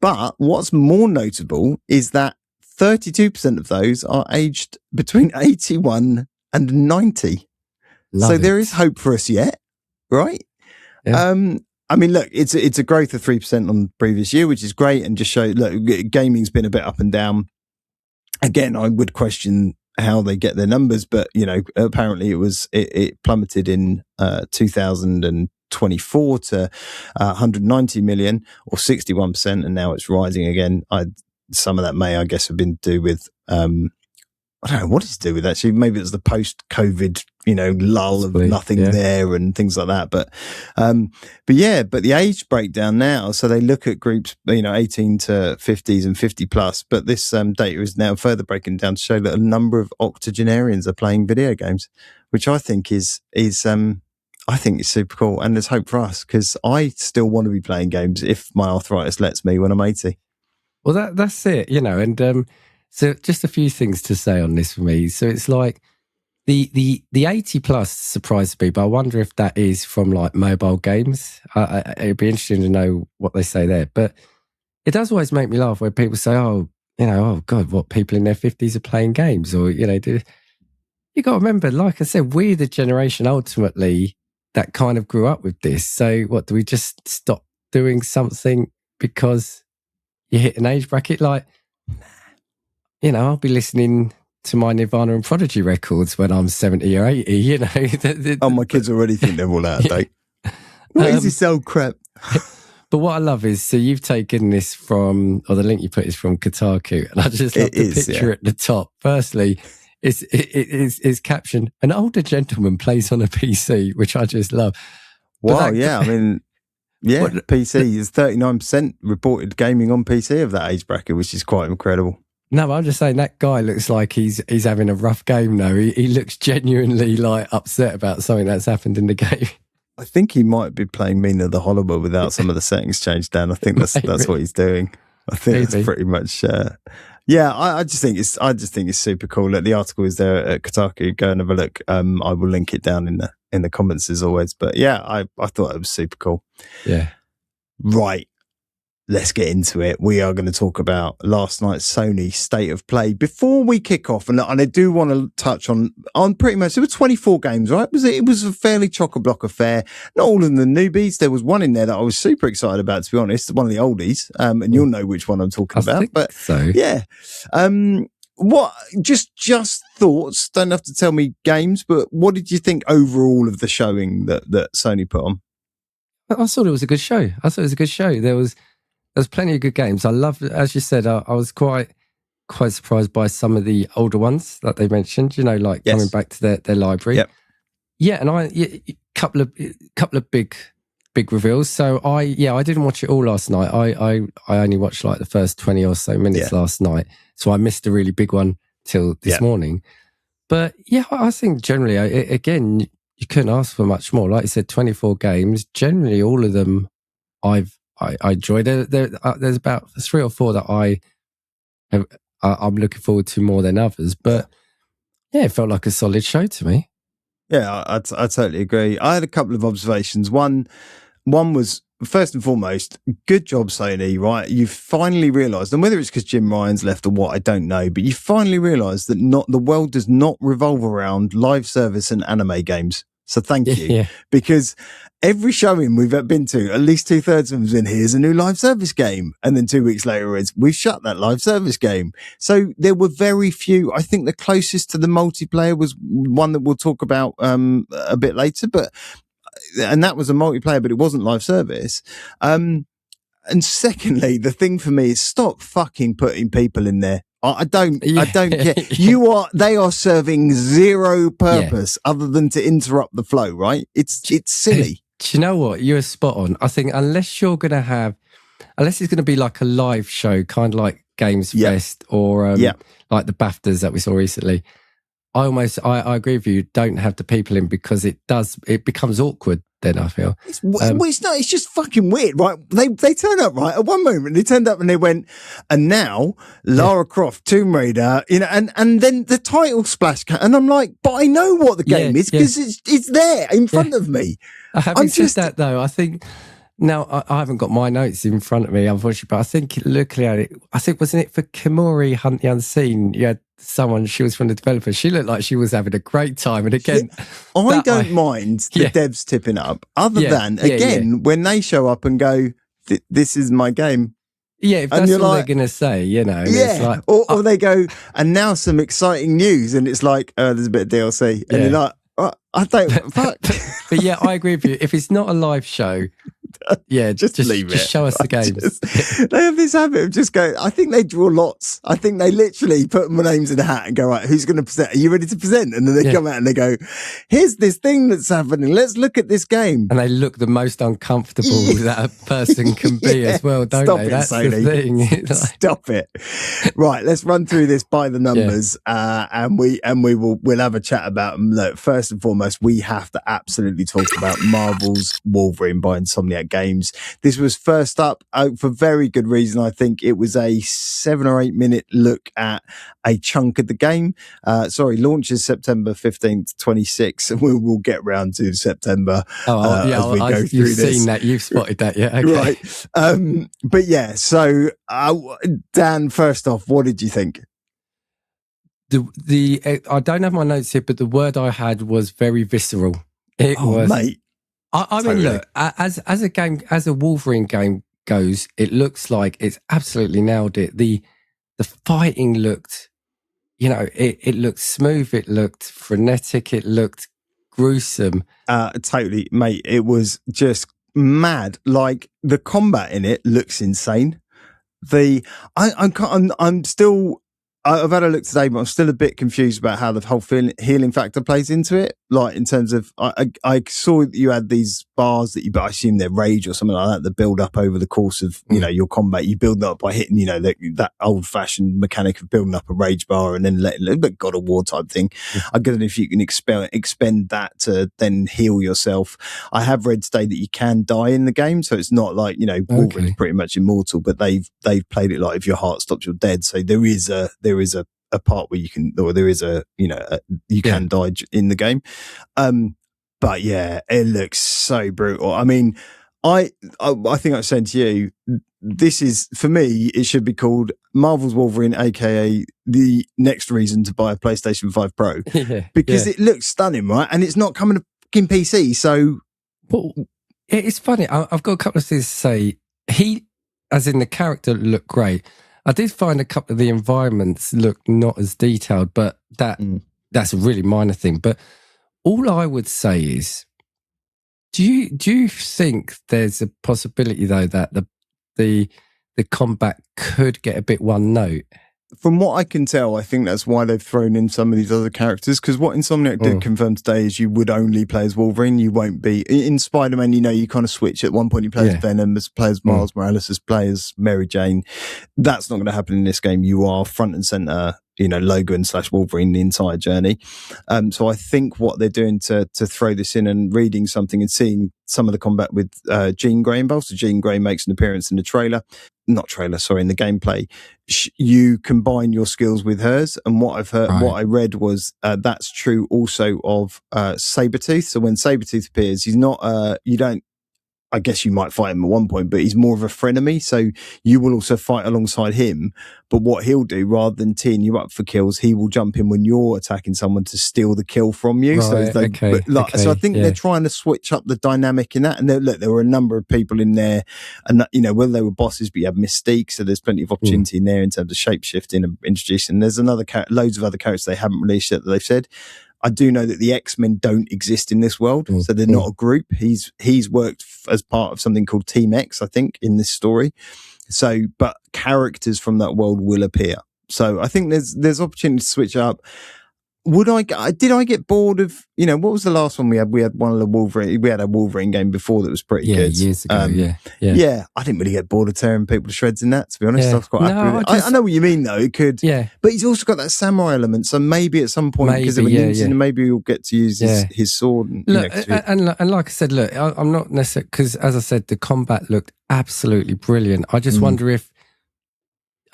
But what's more notable is that 32% of those are aged between 81 and 90. So there is hope for us yet. right? Yeah. I mean, look, it's a growth of 3% on the previous year, which is great, and just show, look, gaming's been a bit up and down. Again, I would question how they get their numbers, but apparently it plummeted in 2024 to 190 million, or 61%, and now it's rising again. Some of that may, I guess, have been to do with I don't know what it's to do with, actually. Maybe it was the post-COVID, lull of nothing there and things like that. But the age breakdown now, so they look at groups, 18 to 50s and 50 plus. But this data is now further breaking down to show that a number of octogenarians are playing video games, which I think is super cool. And there's hope for us, because I still want to be playing games if my arthritis lets me when I'm 80. Well, that's it, and so just a few things to say on this for me. So it's like the 80 plus surprised me, but I wonder if that is from like mobile games. It'd be interesting to know what they say there. But it does always make me laugh when people say, oh God, what, people in their 50s are playing games? Or, you got to remember, like I said, we're the generation ultimately that kind of grew up with this. So what, do we just stop doing something because you hit an age bracket? Like, I'll be listening to my Nirvana and Prodigy records when I'm 70 or 80, Oh, my kids already think they're all out of date. What is this old crap? But what I love is, so you've taken this from, or the link you put is from Kotaku, and I just love the picture at the top. Firstly, it's captioned, an older gentleman plays on a PC, which I just love. Wow, PC is 39% reported gaming on PC of that age bracket, which is quite incredible. No, I'm just saying that guy looks like he's having a rough game now. He looks genuinely like upset about something that's happened in the game. I think he might be playing Mina the Hollower without some of the settings changed down. I think that's what he's doing. I think it's pretty much. I just think it's super cool. Look, the article is there at Kotaku. Go and have a look. I will link it down in the comments as always. But yeah, I thought it was super cool. Yeah. Right. Let's get into it. We are going to talk about last night's Sony State of Play. Before we kick off, and I do want to touch on pretty much, there were 24 games, right? It was a fairly chock-a-block affair. Not all of the newbies. There was one in there that I was super excited about, to be honest, one of the oldies. And you'll know which one I'm talking about. But so. Yeah. What, just thoughts, don't have to tell me games, but what did you think overall of the showing that Sony put on? I thought it was a good show. There's plenty of good games. I love, as you said, I was quite surprised by some of the older ones that they mentioned, coming back to their library. Yep. Yeah, and a couple of big reveals. So I didn't watch it all last night. I only watched like the first 20 or so minutes last night. So I missed a really big one till this morning. But yeah, I think generally, again, you couldn't ask for much more. Like you said, 24 games. Generally, all of them I enjoyed. There's about 3 or 4 that I'm looking forward to more than others. But yeah, it felt like a solid show to me. Yeah, I totally agree. I had a couple of observations. One was, first and foremost, good job, Sony, right? You've finally realised, and whether it's because Jim Ryan's left or what, I don't know, but you finally realised that the world does not revolve around live service and anime games. So thank you. Because every showing we've been to, at least 2/3 of them has been, here's a new live service game. And then 2 weeks later, we've shut that live service game. So there were very few. I think the closest to the multiplayer was one that we'll talk about a bit later, and that was a multiplayer, but it wasn't live service. And secondly, the thing for me is stop fucking putting people in there. I don't care. They are serving zero purpose other than to interrupt the flow, right? It's silly. Do you know what? You're spot on. I think unless it's going to be like a live show, kind of like Games Fest or like the BAFTAs that we saw recently, I agree with you. Don't have the people in, because it becomes awkward. Then I feel it's not. It's just fucking weird, right? They turn up, right? At one moment they turned up and they went, and now Lara Croft, Tomb Raider, and then the title splash, and I'm like, but I know what the game is because it's there in front of me. Having said that, though, I think Now, I haven't got my notes in front of me, unfortunately, but I think looking at it, wasn't it for Kamuri Hunt the Unseen? You had someone, she was from the developer. She looked like she was having a great time. And again, I don't mind the devs tipping up, other than, when they show up and go, this is my game. Yeah, if that's all they're going to say, Yeah, it's like, or they go, and now some exciting news, and it's like, there's a bit of DLC. And you're like, I don't, fuck. But yeah, I agree with you. If it's not a live show, just leave it. Just show us the games. They have this habit of just going, I think they draw lots. I think they literally put my names in a hat and go, right, who's going to present? Are you ready to present? And then they come out and they go, here's this thing that's happening. Let's look at this game. And they look the most uncomfortable that a person can be as well, don't they? That's Sony. The thing. Stop it. Right, let's run through this by the numbers, and we'll have a chat about them. Look, first and foremost, we have to absolutely talk about Marvel's Wolverine by Insomniac Games. This was first up for very good reason. I think it was a 7 or 8 minute look at a chunk of the game. Launches September 15th, 26, and we'll get round to September as we go through this. You've seen that, you've spotted that, okay. Right. But yeah, so Dan, first off, what did you think? I don't have my notes here, but the word I had was very visceral. It was, mate. I mean, look, as a game, as a Wolverine game goes, it looks like it's absolutely nailed it. The fighting looked, it looked smooth, it looked frenetic, it looked gruesome. Totally, mate. It was just mad. Like, the combat in it looks insane. I'm still. I've had a look today, but I'm still a bit confused about how the whole healing factor plays into it. Like, in terms of, I saw that you had these bars that I assume they're rage or something like that build up over the course of, your combat. You build up by hitting, that old fashioned mechanic of building up a rage bar and then letting a bit God of War type thing. I don't know if you can expend that to then heal yourself. I have read today that you can die in the game, so it's not like, Wolverine's pretty much immortal, but they've played it like if your heart stops, you're dead. So there is a part where you can, or there is you can die in the game. But yeah, it looks so brutal. I mean, I think I was saying to you, this is, for me, it should be called Marvel's Wolverine, aka the next reason to buy a PlayStation 5 Pro, because it looks stunning, right? And it's not coming to fucking PC, so. Well, it's funny. I've got a couple of things to say. He, as in the character, looked great. I did find a couple of the environments look not as detailed, but that's a really minor thing. But all I would say is, do you think there's a possibility though that the combat could get a bit one note? From what I can tell, I think that's why they've thrown in some of these other characters, because what Insomniac did confirm today is you would only play as Wolverine. You won't be in Spider-Man. You kind of switch. At one point you play as Venom, as play as Miles Morales, as play as Mary Jane. That's not going to happen in this game. You are front and center, Logan / Wolverine the entire journey. So I think what they're doing to throw this in, and reading something and seeing some of the combat with Jean Grey involved. So Jean Grey makes an appearance in the in the gameplay. You combine your skills with hers, and what I've heard, what I read was that's true also of Sabretooth. So when Sabretooth appears, he's not I guess you might fight him at one point, but he's more of a frenemy. So you will also fight alongside him. But what he'll do, rather than teeing you up for kills, he will jump in when you're attacking someone to steal the kill from you. Right, So I think they're trying to switch up the dynamic in that. And there were a number of people in there, and whether they were bosses, but you have Mystique. So there's plenty of opportunity in there in terms of shapeshifting and introducing. There's loads of other characters they haven't released yet that they've said. I do know that the X-Men don't exist in this world, so they're not a group. He's worked as part of something called Team X, I think, in this story. So, but characters from that world will appear. So I think there's opportunity to switch up. Did I get bored of, what was the last one we had? We had one of the Wolverine. We had a Wolverine game before that was pretty good. Years ago. Yeah. I didn't really get bored of tearing people to shreds in that, to be honest. I was quite happy with it. I know what you mean, though. It could. Yeah. But he's also got that samurai element. So maybe at some point, because of maybe he'll get to use his sword. And, and like I said, look, I'm not necessarily, because as I said, the combat looked absolutely brilliant. I just wonder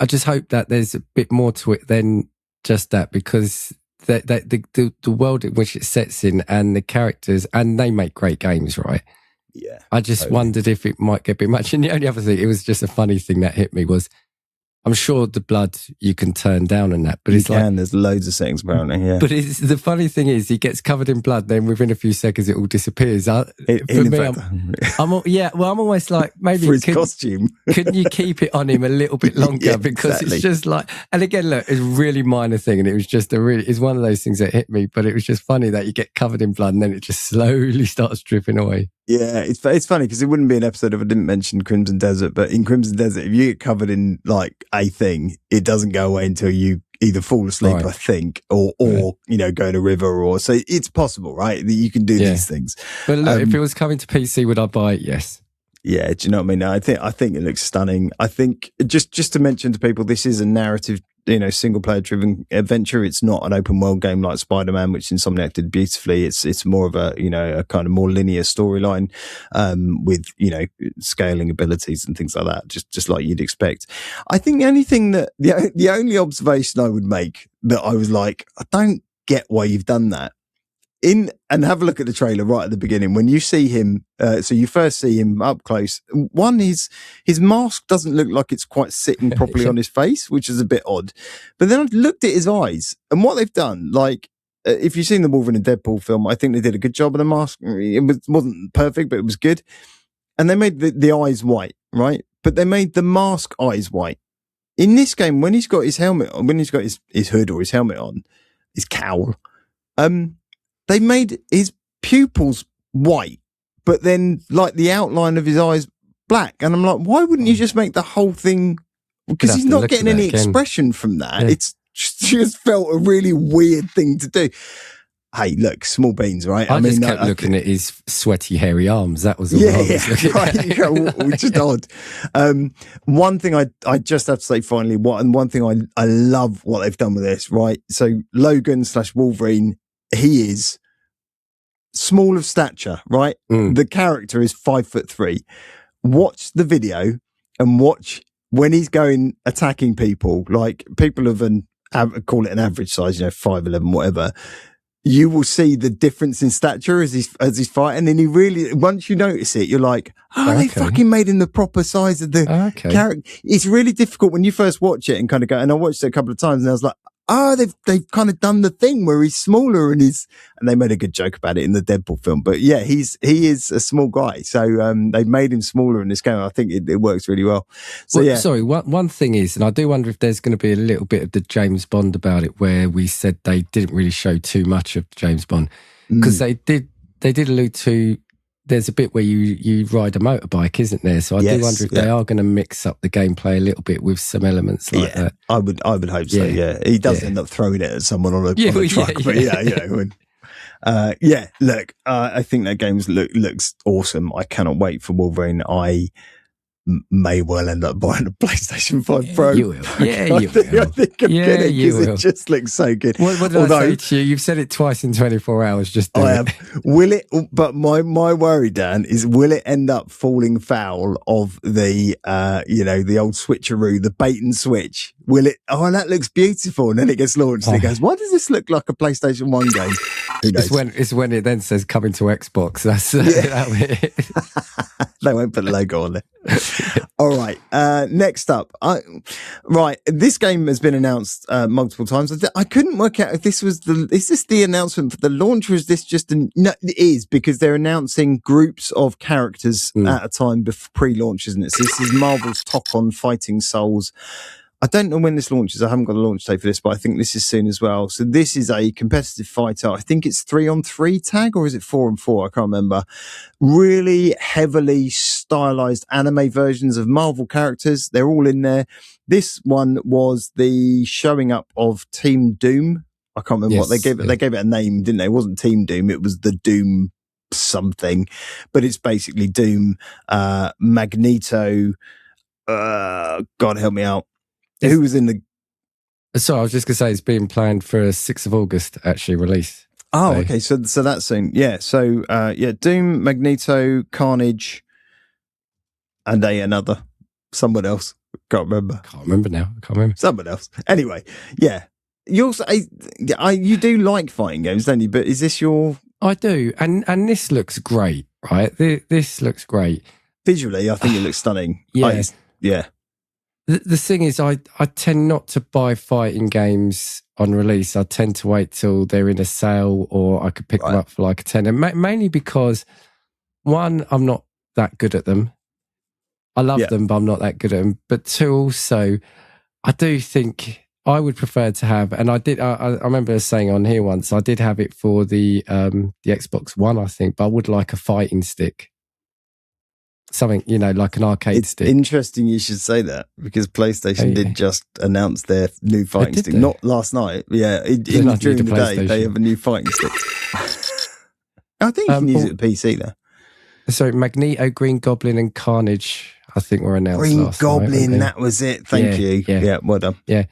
I just hope that there's a bit more to it than just that, because the world in which it sets in and the characters, and they make great games, right? Yeah. I just wondered if it might get a bit much. And the only other thing, it was just a funny thing that hit me was, I'm sure the blood you can turn down on that, but it's like there's loads of settings apparently. Yeah, but the funny thing is, he gets covered in blood, then within a few seconds it all disappears. For me, I'm almost like maybe for his costume. Couldn't you keep it on him a little bit longer? Because it's just like, and again, look, it's a really minor thing, and it was just it's one of those things that hit me. But it was just funny that you get covered in blood and then it just slowly starts dripping away. Yeah, it's funny because it wouldn't be an episode if I didn't mention Crimson Desert, but in Crimson Desert, if you get covered in like a thing, it doesn't go away until you either fall asleep, I think, or go in a river, or so it's possible, right? That you can do these things. But look, if it was coming to PC, would I buy it? Yes. Yeah, do you know what I mean? I think it looks stunning. I think just to mention to people, this is a narrative, single player driven adventure. It's not an open world game like Spider-Man, which Insomniac did beautifully. It's more of a kind of more linear storyline with scaling abilities and things like that, just like you'd expect. I think the only thing the only observation I would make that I was like, I don't get why you've done that. And have a look at the trailer right at the beginning when you see him. So you first see him up close. One, his mask doesn't look like it's quite sitting properly on his face, which is a bit odd. But then I looked at his eyes, and what they've done, like if you've seen the Wolverine and Deadpool film, I think they did a good job of the mask. It wasn't perfect, but it was good. And they made the eyes white, right? But they made the mask eyes white. In this game, when he's got his helmet on, when he's got his hood or his helmet on, his cowl, they made his pupils white, but then like the outline of his eyes black. And I'm like, why wouldn't you just make the whole thing? Because he's not getting any expression from that. Yeah. It's just felt a really weird thing to do. Hey, look, small beans, right? I just kept looking at his sweaty, hairy arms. That was all I was looking at. Which is odd. One thing I just have to say finally, one thing I love what they've done with this, right? So Logan / Wolverine, he is small of stature, right? The character is 5'3". Watch the video and watch when he's going attacking people, like people of call it an average size, 5'11", whatever. You will see the difference in stature as he's fighting, and he really, once you notice it, you're like, they fucking made him the proper size of the character. It's really difficult when you first watch it and kind of go, and I watched it a couple of times and I was like, they've kind of done the thing where he's smaller and they made a good joke about it in the Deadpool film. But yeah, he is a small guy. So, they've made him smaller in this game. I think it works really well. So yeah. Sorry, one thing is, and I do wonder if there's going to be a little bit of the James Bond about it, where we said they didn't really show too much of James Bond, because they did allude to, there's a bit where you ride a motorbike, isn't there? So I do wonder if they are going to mix up the gameplay a little bit with some elements like that. I would hope so. Yeah, he does end up throwing it at someone on a truck, but look, I think that game looks awesome. I cannot wait for Wolverine. I may well end up buying a PlayStation 5 Pro. You will. Yeah, you will. I think I'm gonna, because it just looks so good. What did I say to you? You've said it twice in 24 hours. Just do I have. Will it? But my worry, Dan, is will it end up falling foul of the the old switcheroo, the bait and switch? Will it? Oh, that looks beautiful, and then it gets launched, and it goes, why does this look like a PlayStation 1 game? Who knows? It's when it then says coming to Xbox. That's they won't put the logo on there. All right. Next up. This game has been announced multiple times. I couldn't work out if this was is this the announcement for the launch, or is this just no, it is, because they're announcing groups of characters at a time pre-launch, isn't it? So this is Marvel's Tokon Fighting Souls. I don't know when this launches. I haven't got a launch date for this, but I think this is soon as well. So this is a competitive fighter. I think it's 3-on-3 tag, or is it 4-on-4? I can't remember. Really heavily stylized anime versions of Marvel characters. They're all in there. This one was the showing up of Team Doom. I can't remember what they gave it. They gave it a name, didn't they? It wasn't Team Doom. It was the Doom something, but it's basically Doom, Magneto. God help me out. Who was in the... So I was just going to say, it's being planned for 6th of August, actually, release. Oh, okay. So that's soon. Yeah. So, Doom, Magneto, Carnage, and someone else. Can't remember. Can't remember now. Someone else. Anyway, yeah. You also, you do like fighting games, don't you? But is this your... I do. And this looks great. right? This looks great. Visually, I think it looks stunning. Yeah. The thing is, I tend not to buy fighting games on release. I tend to wait till they're in a sale, or I could pick them up for like a tenner. Mainly because, one, I'm not that good at them. I love them, but I'm not that good at them. But two, also, I do think I would prefer to have, and I did. I remember saying on here once, I did have it for the Xbox One, I think, but I would like a fighting stick. Something, like an arcade stick. It's interesting you should say that, because PlayStation did just announce their new fighting stick. They? Not last night. Yeah, during the day, they have a new fighting stick. I think you can use it at PC, though. So Magneto, Green Goblin and Carnage, I think, were announced last night. Green Goblin, that was it. Thank you. Yeah, well done. Yeah.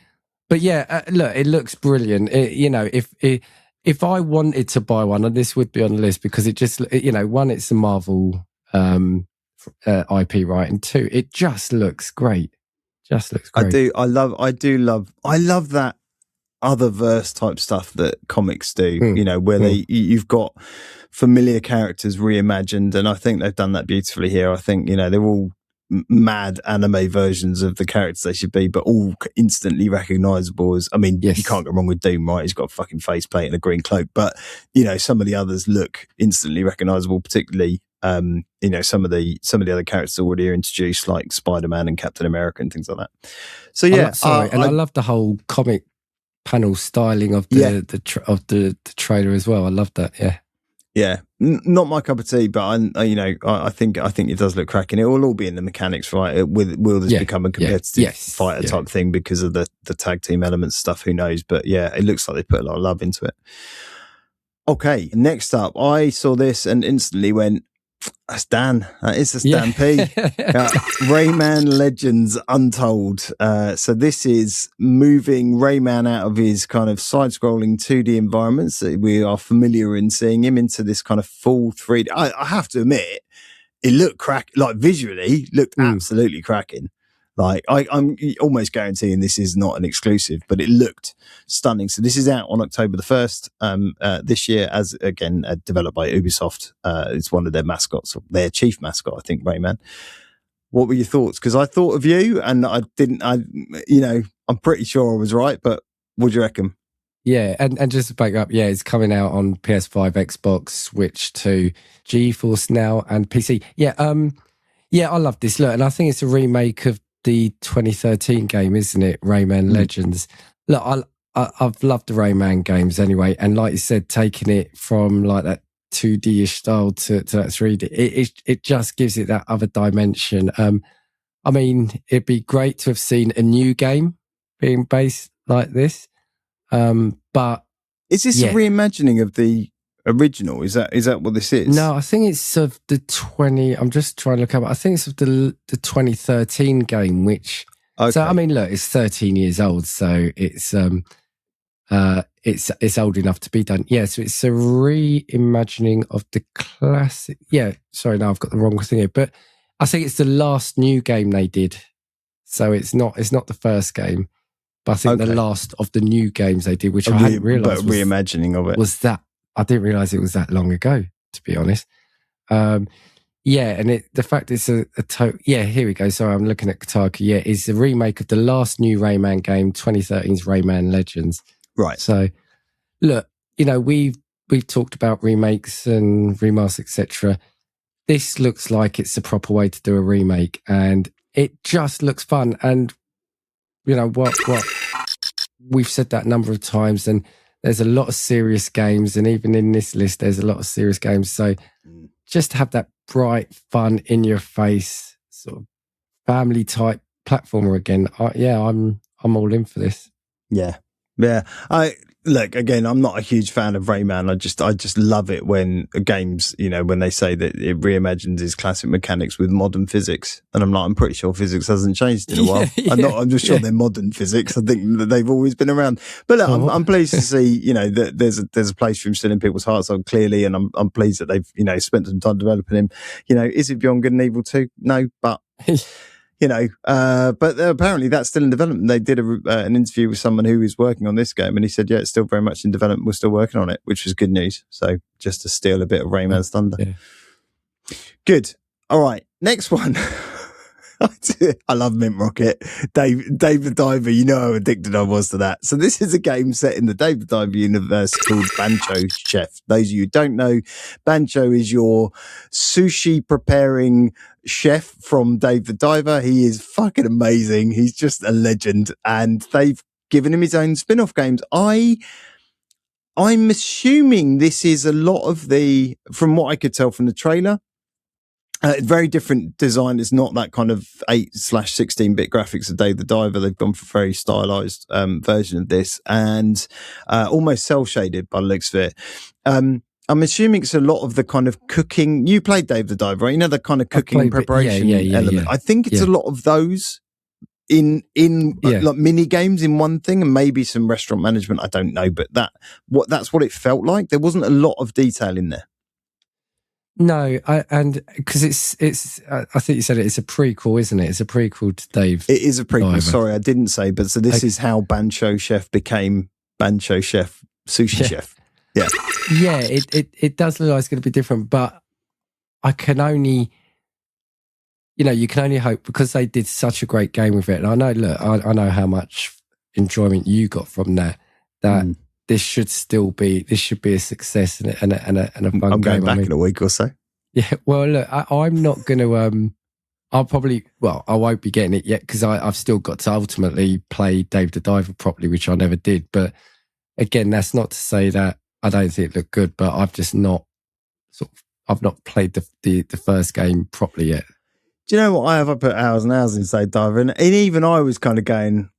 But look, it looks brilliant. If I wanted to buy one, and this would be on the list, because it just, one, it's a Marvel IP, right? And two, it just looks great. I do love that other verse type stuff that comics do, where you've got familiar characters reimagined, and I think they've done that beautifully here. I think, they're all mad anime versions of the characters they should be, but all instantly recognizable as, you can't go wrong with Doom, right? He's got a fucking faceplate and a green cloak, but some of the others look instantly recognizable, particularly some of the other characters already are introduced, like Spider-Man and Captain America and things like that. So I love the whole comic panel styling of the trailer as well. I love that. Yeah, not my cup of tea, but I think it does look cracking. It will all be in the mechanics, right? Will this become a competitive fighter type thing because of the tag team elements stuff? Who knows? But it looks like they put a lot of love into it. Okay, next up, I saw this and instantly went, that's Dan. That is a Stan P. Rayman Legends Untold. So this is moving Rayman out of his kind of side-scrolling 2D environments that we are familiar in seeing him into this kind of full 3D. I have to admit, it looked visually looked absolutely cracking. Like I'm almost guaranteeing this is not an exclusive, but it looked stunning. So this is out on October the 1st this year, as again developed by Ubisoft. It's one of their mascots, their chief mascot, I think, Rayman. What were your thoughts? Because I thought of you, and I'm pretty sure I was right, but what do you reckon? Yeah, and just to back up, it's coming out on PS5, Xbox, Switch 2, GeForce Now, and PC. I love this. Look, and I think it's a remake of the 2013 game, isn't it? Rayman Legends. Look, I've loved the Rayman games anyway, and like you said, taking it from like that 2D-ish style to that 3D, it just gives it that other dimension. It'd be great to have seen a new game being based like this. But is this a reimagining of the original? Is that what this is? No, I think it's of the 20. I'm just trying to look up. I think it's of the 2013 game, which. Okay. So look, it's 13 years old, so it's old enough to be done. Yeah, so it's a reimagining of the classic. Yeah, sorry, no, I've got the wrong thing here, but I think it's the last new game they did. So it's not the first game, but I think the last of the new games they did, which I hadn't realised reimagining of it was that. I didn't realise it was that long ago, to be honest. And the fact it's a here we go. Sorry, I'm looking at Kotaku. Yeah, it's a remake of the last new Rayman game, 2013's Rayman Legends. Right. So, look, we've talked about remakes and remasters, etc. This looks like it's the proper way to do a remake, and it just looks fun. And what we've said that a number of times, and there's a lot of serious games, and even in this list, there's a lot of serious games. So just to have that bright, fun, in your face, sort of family type platformer again. I'm all in for this. Yeah. Look, again, I'm not a huge fan of Rayman. I just love it when games, when they say that it reimagines his classic mechanics with modern physics. And I'm pretty sure physics hasn't changed in a while. I'm just sure they're modern physics. I think that they've always been around. But look, I'm pleased to see, that there's a place for him still in people's hearts, so clearly, and I'm pleased that they've, spent some time developing him. Is it Beyond Good and Evil 2? No, but but apparently that's still in development. They did an interview with someone who is working on this game, and he said, it's still very much in development. We're still working on it, which was good news. So just to steal a bit of Rayman's thunder. Good. All right. Next one. I love Mint Rocket. Dave the Diver, you know how addicted I was to that. So this is a game set in the Dave the Diver universe called Bancho Chef. Those of you who don't know, Bancho is your sushi preparing chef from Dave the Diver. He is fucking amazing. He's just a legend. And they've given him his own spin-off games. I'm assuming this is a lot of from what I could tell from the trailer, very different design. It's not that kind of 8/16-bit graphics of Dave the Diver. They've gone for a very stylized version of this, and almost cel-shaded by the looks of it. I'm assuming it's a lot of the kind of cooking. You played Dave the Diver, right? You know, the kind of cooking preparation element. I think it's a lot of those in like mini games in one thing, and maybe some restaurant management. I don't know, but that's what it felt like. There wasn't a lot of detail in there. No, and because it's I think you said it's a prequel, isn't it? It's a prequel to Dave. It is a prequel. Diver. Sorry, I didn't say, but so this is how Bancho Chef became Bancho Chef Sushi Chef. Yeah, yeah. It does look like it's going to be different, but I can only, you can only hope, because they did such a great game with it. And I know, look, I know how much enjoyment you got from that. This should be a success and a fun game. I'm going back in a week or so. Yeah, well, look, I'm not going to. I won't be getting it yet because I've still got to ultimately play Dave the Diver properly, which I never did. But again, that's not to say that I don't think it looked good, but I've just not I've not played the first game properly yet. Do you know what I have? I put hours and hours in Dave Diver, and even I was kind of going,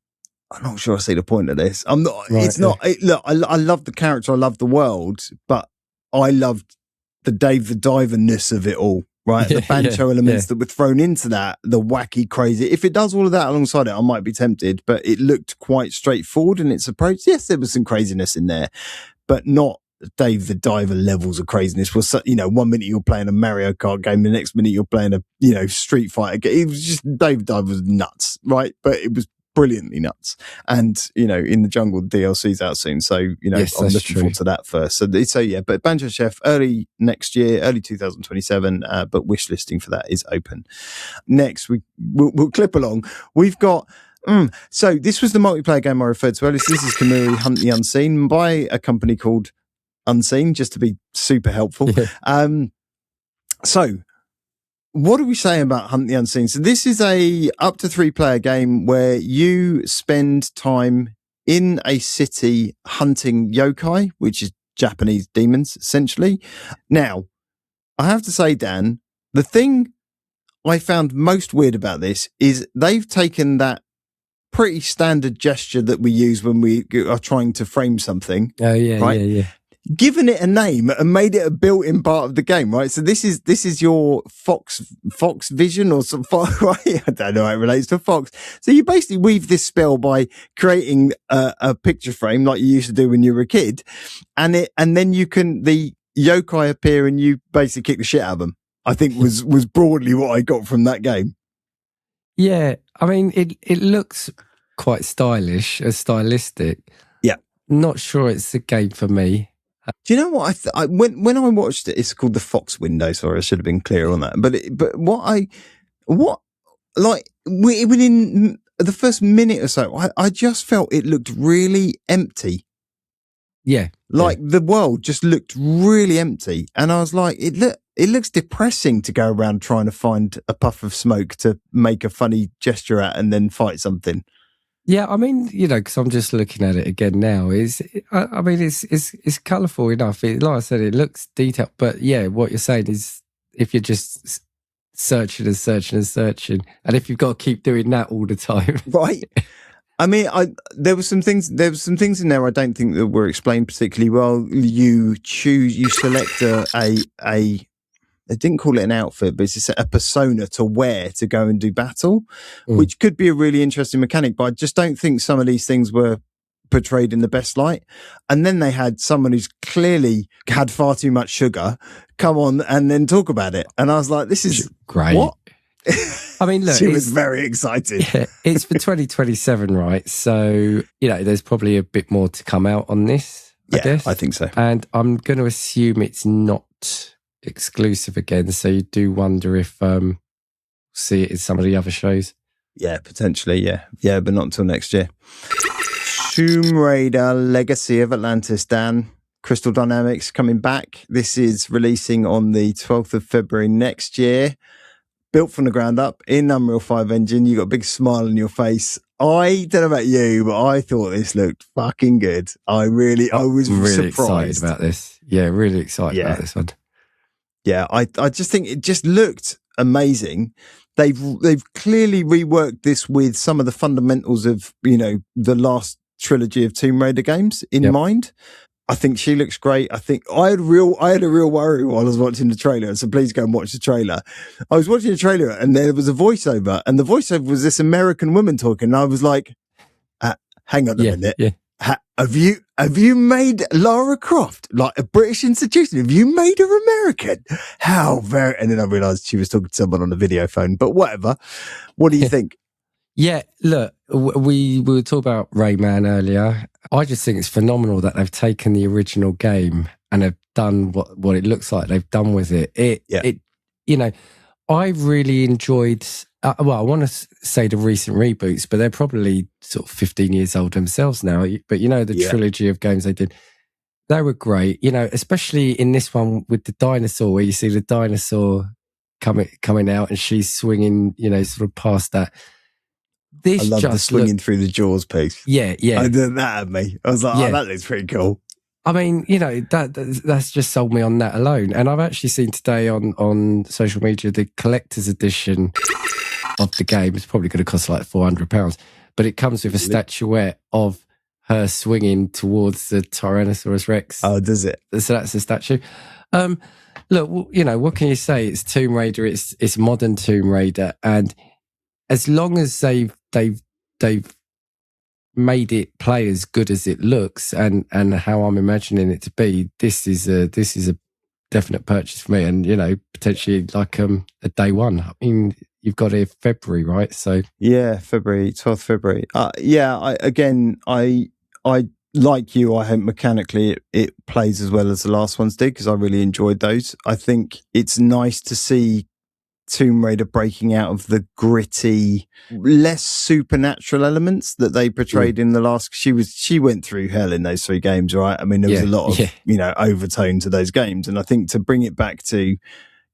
I'm not sure I see the point of this. I'm not. Right, it's not. Look, I love the character. I love the world, but I loved the Dave the Diver-ness of it all. Right, the Bancho elements that were thrown into that, the wacky, crazy. If it does all of that alongside it, I might be tempted. But it looked quite straightforward in its approach. Yes, there was some craziness in there, but not Dave the Diver levels of craziness. Was 1 minute you're playing a Mario Kart game, the next minute you're playing a Street Fighter game. It was just Dave the Diver was nuts, right? But it was brilliantly nuts. And in the jungle, the DLC's out soon, so yes, I'm looking forward to that first. So yeah, but Bancho Chef early next year, early 2027, but wish listing for that is open. Next, we'll clip along. We've got so this was the multiplayer game I referred to earlier. So this is Kamuri Hunt the Unseen by a company called Unseem, just to be super helpful. So what do we say about Hunt the Unseen? So this is a up to 3-player game where you spend time in a city hunting yokai, which is Japanese demons, essentially. Now, I have to say, Dan, the thing I found most weird about this is they've taken that pretty standard gesture that we use when we are trying to frame something. Oh, yeah, right? yeah. Given it a name and made it a built-in part of the game, right? So this is your Fox vision or some right? I don't know how it relates to Fox. So you basically weave this spell by creating a picture frame like you used to do when you were a kid, and then the yokai appear and you basically kick the shit out of them. I think was broadly what I got from that game. Yeah, I mean it looks quite stylistic. Yeah, not sure it's a game for me. Do you know what when I watched it? It's called the Fox window. Sorry, I should have been clear on that. But within the first minute or so, I just felt it looked really empty. Yeah, the world just looked really empty, and I was like, it looks depressing to go around trying to find a puff of smoke to make a funny gesture at and then fight something. Yeah, I mean, because I'm just looking at it again now. It's colourful enough. Like I said, it looks detailed. But yeah, what you're saying is, if you're just searching and searching and searching, and if you've got to keep doing that all the time, right? I mean, there were some things in there I don't think that were explained particularly well. You select a. They didn't call it an outfit, but it's just a persona to wear to go and do battle, which could be a really interesting mechanic. But I just don't think some of these things were portrayed in the best light. And then they had someone who's clearly had far too much sugar come on and then talk about it. And I was like, this is great. What? I mean, look, she was very excited. Yeah, it's for 2027, right? So, there's probably a bit more to come out on this, I guess. I think so. And I'm going to assume it's not exclusive again, so you do wonder if see it in some of the other shows. Yeah, potentially, yeah, but not until next year. Tomb Raider Legacy of Atlantis, Dan. Crystal Dynamics coming back. This is releasing on the 12th of February next year. Built from the ground up in Unreal 5 engine. You got a big smile on your face. I don't know about you, but I thought this looked fucking good. I was really surprised excited about this. Yeah, really excited about this one. Yeah, I just think it just looked amazing. They've clearly reworked this with some of the fundamentals of, the last trilogy of Tomb Raider games in mind. I think she looks great. I think I had a real worry while I was watching the trailer. So please go and watch the trailer. I was watching the trailer and there was a voiceover, and the voiceover was this American woman talking. And I was like, hang on a minute. Yeah. Have you made Lara Croft like a British institution? Have you made her American? How very? And then I realized she was talking to someone on a video phone, but whatever. What do you think? Yeah, look, we were talking about Rayman earlier. I just think it's phenomenal that they've taken the original game and have done what it looks like they've done with it. I really enjoyed, I want to say the recent reboots, but they're probably sort of 15 years old themselves now. But the trilogy of games they did, they were great. Especially in this one with the dinosaur, where you see the dinosaur coming out and she's swinging, sort of past that. I love the swinging through the jaws piece. Yeah. I did that at me. I was like, that looks pretty cool. I mean, that's just sold me on that alone. And I've actually seen today on social media the collector's edition of the game. It's probably going to cost like £400, but it comes with a statuette of her swinging towards the Tyrannosaurus Rex. Oh, does it? So that's a statue. Look, what can you say? It's Tomb Raider. It's modern Tomb Raider, and as long as they've made it play as good as it looks and how I'm imagining it to be, this is a definite purchase for me, and potentially like a day one. I mean, you've got it February, right? So February 12th February. I like you. I hope mechanically it plays as well as the last ones did, because I really enjoyed those. I think it's nice to see Tomb Raider breaking out of the gritty, less supernatural elements that they portrayed in the last. She went through hell in those 3 games, right? I mean, there was a lot of overtone to those games, and I think to bring it back to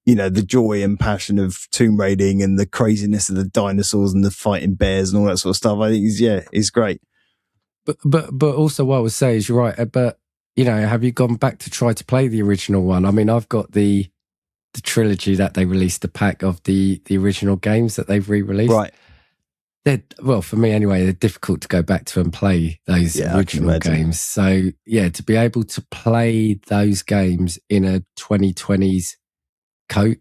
the joy and passion of tomb raiding and the craziness of the dinosaurs and the fighting bears and all that sort of stuff, I think is great. But also what I would say is you're right. But have you gone back to try to play the original one? I mean, I've got the trilogy that they released, the pack of the original games that they've re-released. Right. For me anyway, they're difficult to go back to and play those original games. So to be able to play those games in a 2020s coat,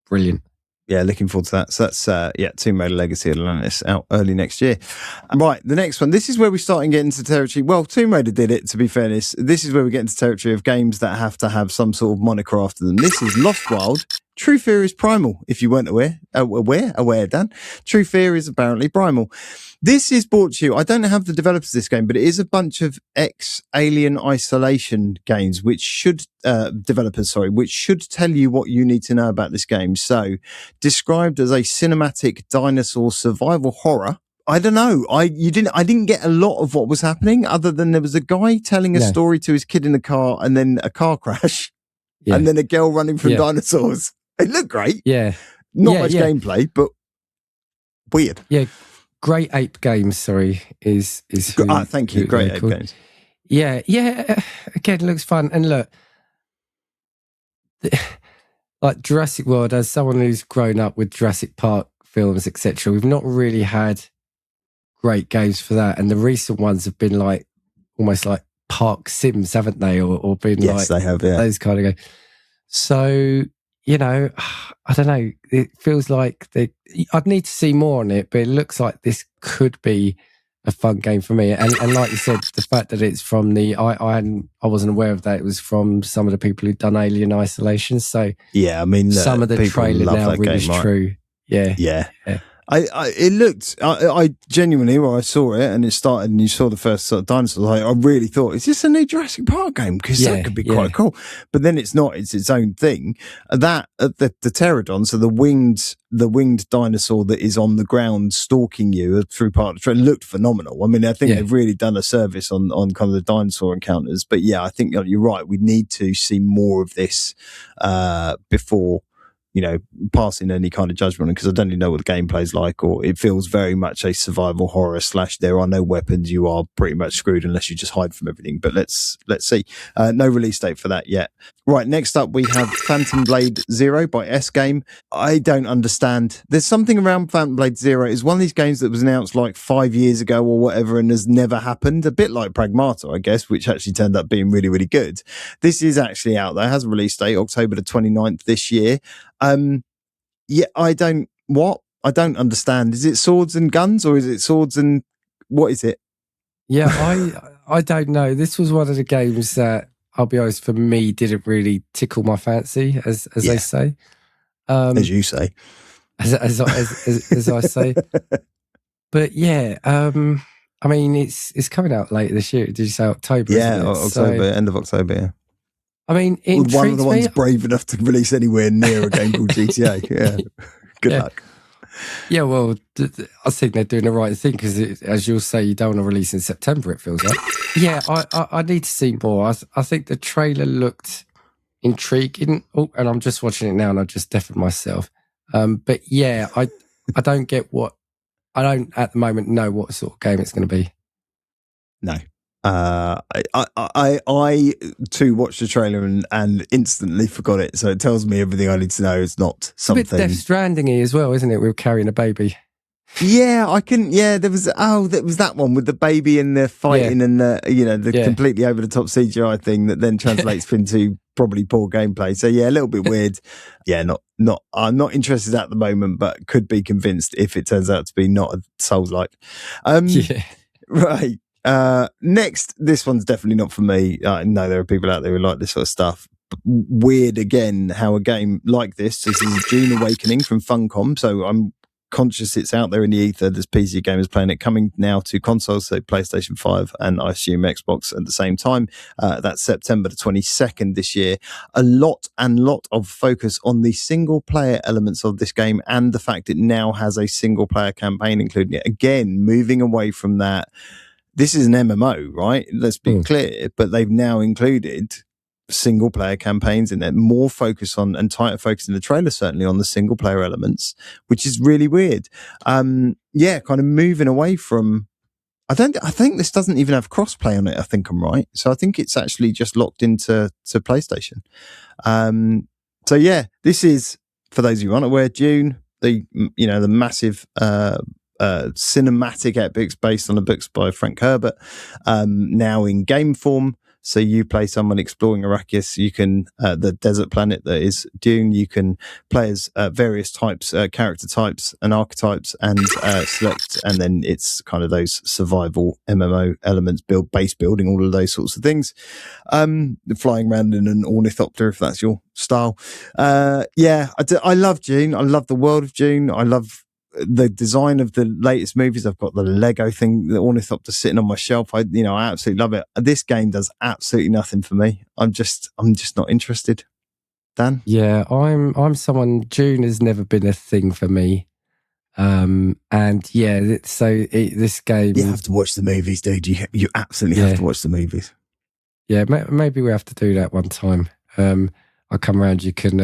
brilliant. Yeah, looking forward to that. So that's, Tomb Raider Legacy of Atlantis out early next year. Right, the next one. This is where we start and get into territory. Well, Tomb Raider did it, to be fairness. This is where we get into territory of games that have to have some sort of moniker after them. This is Lost Wild. True Fear is Primal, if you weren't aware, Dan. True Fear is apparently Primal. This is brought to you. I don't have the developers of this game, but it is a bunch of ex-Alien Isolation games, which should tell you what you need to know about this game. So, described as a cinematic dinosaur survival horror. I don't know. I didn't get a lot of what was happening, other than there was a guy telling a story to his kid in the car, and then a car crash, and then a girl running from dinosaurs. It looked great. Yeah. Not much gameplay, but weird. Yeah. Great Ape Games, is who, thank you. Great Ape Games. Yeah. Again, it looks fun. And look, like Jurassic World, as someone who's grown up with Jurassic Park films, etc., we've not really had great games for that. And the recent ones have been like almost like Park Sims, haven't they? Or been they have, those kind of games. So, I don't know. It feels like I'd need to see more on it, but it looks like this could be a fun game for me. And like you said, the fact that it's from I wasn't aware of that. It was from some of the people who'd done Alien Isolation. So I mean, some of the trailer now really is true. Yeah. It looked, I genuinely, when I saw it and it started and you saw the first sort of dinosaurs, I really thought, is this a new Jurassic Park game? Because that could be quite cool. But then it's not, it's its own thing. The pterodon, so the winged dinosaur that is on the ground stalking you through part of the trailer looked phenomenal. I mean, I think they've really done a service on kind of the dinosaur encounters. But yeah, I think you're right. We need to see more of this before, passing any kind of judgment, because I don't even know what the gameplay's like, or it feels very much a survival horror / there are no weapons, you are pretty much screwed unless you just hide from everything. But let's see. No release date for that yet. Right, next up we have Phantom Blade Zero by S Game. I don't understand. There's something around Phantom Blade Zero. It's one of these games that was announced like 5 years ago or whatever and has never happened. A bit like Pragmata, I guess, which actually turned up being really, really good. This is actually out there. It has a release date, October the 29th this year. I don't understand. Is it swords and guns, or is it swords and what is it? Yeah, I don't know. This was one of the games that, I'll be honest, for me, didn't really tickle my fancy, as they say. As you say. As I say. But yeah, I mean, it's coming out later this year. Did you say October? Yeah, October, end of October, yeah. I mean, one of the ones brave enough to release anywhere near a game called GTA. Yeah, good luck. Yeah, well, I think they're doing the right thing, because, as you'll say, you don't want to release in September, it feels like. Yeah, I need to see more. I think the trailer looked intriguing. Oh, and I'm just watching it now, and I just deafened myself. But yeah, I don't get I don't at the moment know what sort of game it's going to be. No. I too watched the trailer and instantly forgot it, so it tells me everything I need to know. It's not something. It's a bit Death Stranding-y as well, isn't it? We were carrying a baby. Yeah, there was that one with the baby and the fighting and the completely over the top CGI thing that then translates into probably poor gameplay. So yeah, a little bit weird. Yeah, I'm not interested at the moment, but could be convinced if it turns out to be not a Souls-like. Right. Next, this one's definitely not for me. I know there are people out there who like this sort of stuff. Weird again how a game like this is Dune Awakening from Funcom, so I'm conscious it's out there in the ether. There's PC gamers playing it, coming now to consoles, so PlayStation 5 and I assume Xbox at the same time. That's September the 22nd this year. A lot of focus on the single player elements of this game and the fact it now has a single player campaign including it. Again, moving away from that. This is an MMO, right? Let's be clear, but they've now included single player campaigns in there, more focus on and tighter focus in the trailer, certainly on the single player elements, which is really weird. Kind of moving away from, I think this doesn't even have crossplay on it. I think I'm right. So I think it's actually just locked into PlayStation. So yeah, this is, for those of you unaware, Dune, the massive, cinematic epics based on the books by Frank Herbert, now in game form. So you play someone exploring Arrakis. You can the desert planet that is Dune. You can play as various types, character types and archetypes, and select. And then it's kind of those survival MMO elements, base building, all of those sorts of things. Flying around in an ornithopter, if that's your style. I love Dune. I love the world of Dune. I love the design of the latest movies. I've got the Lego thing, the ornithopter sitting on my shelf. I absolutely love it. This game does absolutely nothing for me. I'm just not interested. Dan? Yeah, I'm someone, Dune has never been a thing for me. This game, you have to watch the movies, dude. You absolutely have to watch the movies. Yeah, maybe we have to do that one time. I'll come around. You can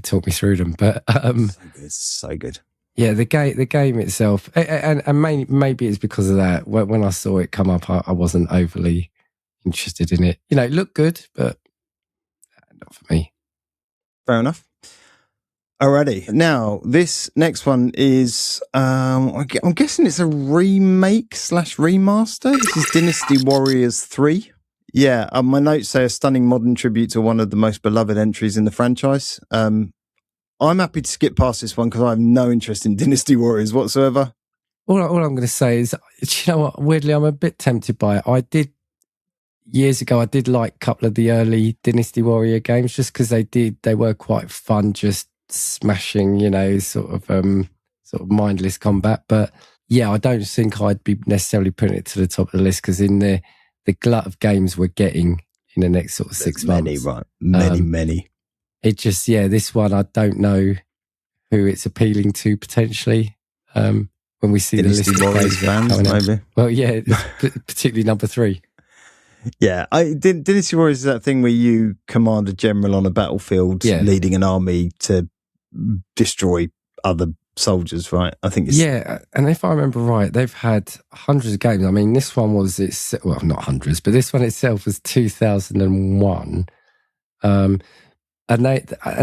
talk me through them. But so good. Yeah, the game itself, and maybe it's because of that. When I saw it come up, I wasn't overly interested in it. It looked good, but not for me. Fair enough. Alrighty. Now, this next one is, I'm guessing it's a remake / remaster. This is Dynasty Warriors 3. Yeah, my notes say a stunning modern tribute to one of the most beloved entries in the franchise. I'm happy to skip past this one because I have no interest in Dynasty Warriors whatsoever. All I'm going to say is, you know what, weirdly, I'm a bit tempted by it. Years ago, I did like a couple of the early Dynasty Warrior games just because they were quite fun, just smashing, sort of sort of mindless combat. But yeah, I don't think I'd be necessarily putting it to the top of the list, because in the glut of games we're getting in the next sort of 6 months. Many. It just, this one, I don't know who it's appealing to potentially. When we see Dynasty the list of Warriors fans, maybe. Well, yeah, particularly number 3. Yeah, Dynasty Warriors is that thing where you command a general on a battlefield, leading an army to destroy other soldiers, right? I think it's... Yeah, and if I remember right, they've had hundreds of games. I mean, this one was, not hundreds, but this one itself was 2001. And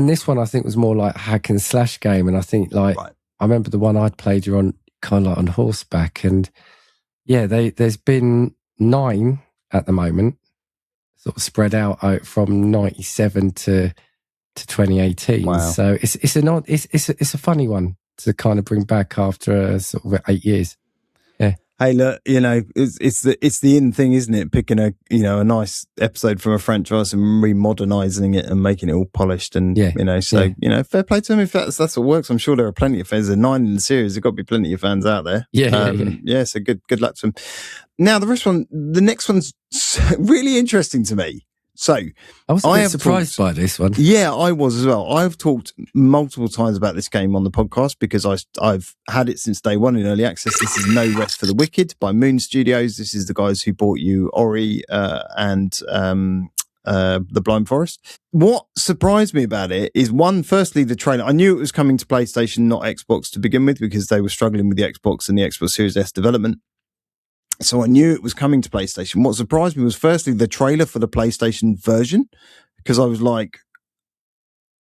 this one I think was more like a hack and slash game. And I think I remember the one I'd played, you're on kind of like on horseback. And yeah, there's been 9 at the moment, sort of spread out from 97 to 2018. Wow. So it's a funny one to kind of bring back after sort of 8 years. Yeah. Hey, look, it's the in thing, isn't it? Picking a nice episode from a franchise and remodernizing it and making it all polished, and fair play to them if that's what works. I'm sure there are plenty of fans. There are 9 in the series. There's got to be plenty of fans out there. Yeah. So good luck to them. Now the next one's really interesting to me. So I was a bit surprised by this one. Yeah, I was as well. I've talked multiple times about this game on the podcast because I've had it since day one in early access. This is No Rest for the Wicked by Moon Studios. This is the guys who bought you Ori and The Blind Forest. What surprised me about it is, firstly, the trailer. I knew it was coming to PlayStation, not Xbox to begin with, because they were struggling with the Xbox and the Xbox Series S development. So I knew it was coming to PlayStation. What surprised me was, firstly, the trailer for the PlayStation version, because I was like,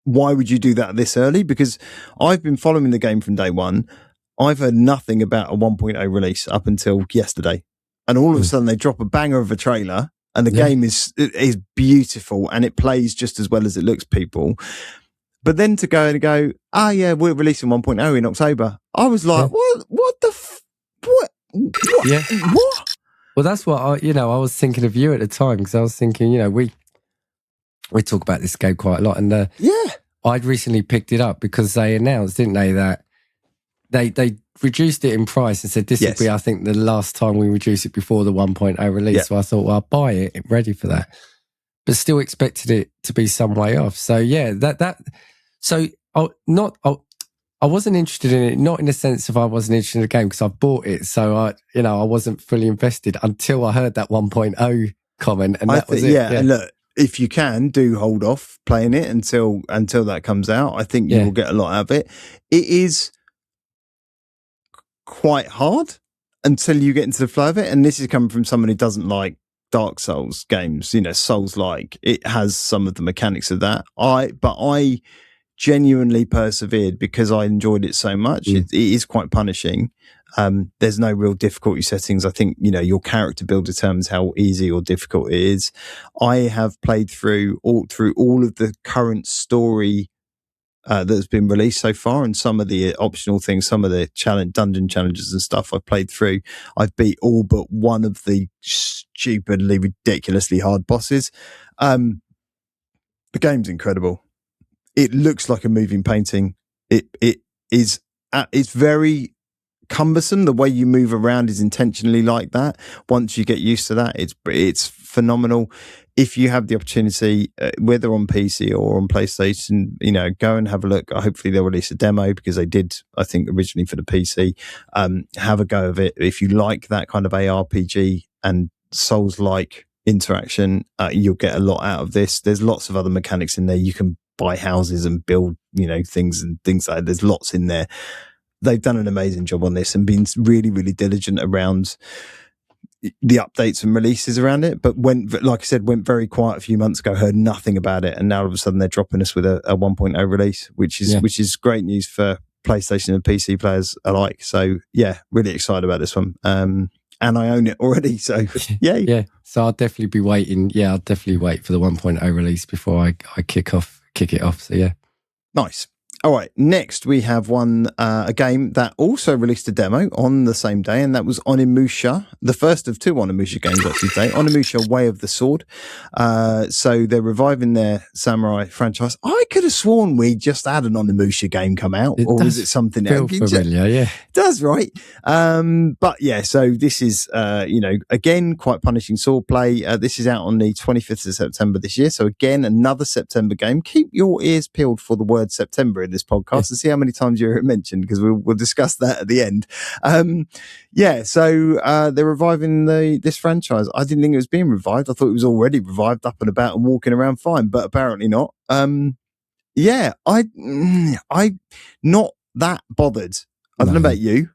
why would you do that this early? Because I've been following the game from day one. I've heard nothing about a 1.0 release up until yesterday. And all of a sudden they drop a banger of a trailer, and the game is beautiful and it plays just as well as it looks, people. But then to go, we're releasing 1.0 in October. I was like, what? Yeah. What? Well, that's what I was thinking of you at the time, because I was thinking, we talk about this game quite a lot, and I'd recently picked it up because they announced, didn't they, that they reduced it in price and said this would be, I think, the last time we reduce it before the 1.0 release. Yeah. So I thought, well, I'll buy it ready for that, but still expected it to be some way off. So yeah, I wasn't interested in it, not in the sense of I wasn't interested in the game, because I bought it. So I wasn't fully invested until I heard that 1.0 comment, and that was it. Yeah, and look, if you can, do hold off playing it until that comes out. I think you will get a lot out of it. It is quite hard until you get into the flow of it, and this is coming from someone who doesn't like Dark Souls games. Souls-like. It has some of the mechanics of that. I genuinely persevered because I enjoyed it so much. It is quite punishing. There's no real difficulty settings. I think, your character build determines how easy or difficult it is. I have played through all of the current story that's been released so far, and some of the optional things, some of the dungeon challenges and stuff I've played through. I've beat all but one of the stupidly, ridiculously hard bosses. The game's incredible. It looks like a moving painting. It's very cumbersome. The way you move around is intentionally like that. Once you get used to that, it's phenomenal. If you have the opportunity, whether on PC or on PlayStation, go and have a look. Hopefully they'll release a demo, because they did, I think, originally for the PC. Have a go of it. If you like that kind of ARPG and Souls-like interaction, you'll get a lot out of this. There's lots of other mechanics in there. You can buy houses and build, things and things like that. There's lots in there. They've done an amazing job on this and been really, really diligent around the updates and releases around it. But like I said, went very quiet a few months ago, heard nothing about it. And now all of a sudden they're dropping us with a 1.0 release, which is great news for PlayStation and PC players alike. So yeah, really excited about this one. And I own it already. So yeah. Yeah. So I'll definitely be waiting. Yeah, I'll definitely wait for the 1.0 release before I kick it off. So yeah. Nice. All right, next we have a game that also released a demo on the same day, and that was Onimusha, the first of 2 Onimusha games, actually, today. Onimusha Way of the Sword. So they're reviving their samurai franchise. I could have sworn we just had an Onimusha game come out, or was it something else? Familiar, yeah. It does, right? But yeah, so this is, again, quite punishing sword play. This is out on the 25th of September this year. So again, another September game. Keep your ears peeled for the word September in this podcast and see how many times you're mentioned, because we'll discuss that at the end. So they're reviving this franchise. I didn't think it was being revived. I thought it was already revived, up and about and walking around fine, but apparently not. I not that bothered. I don't know about you.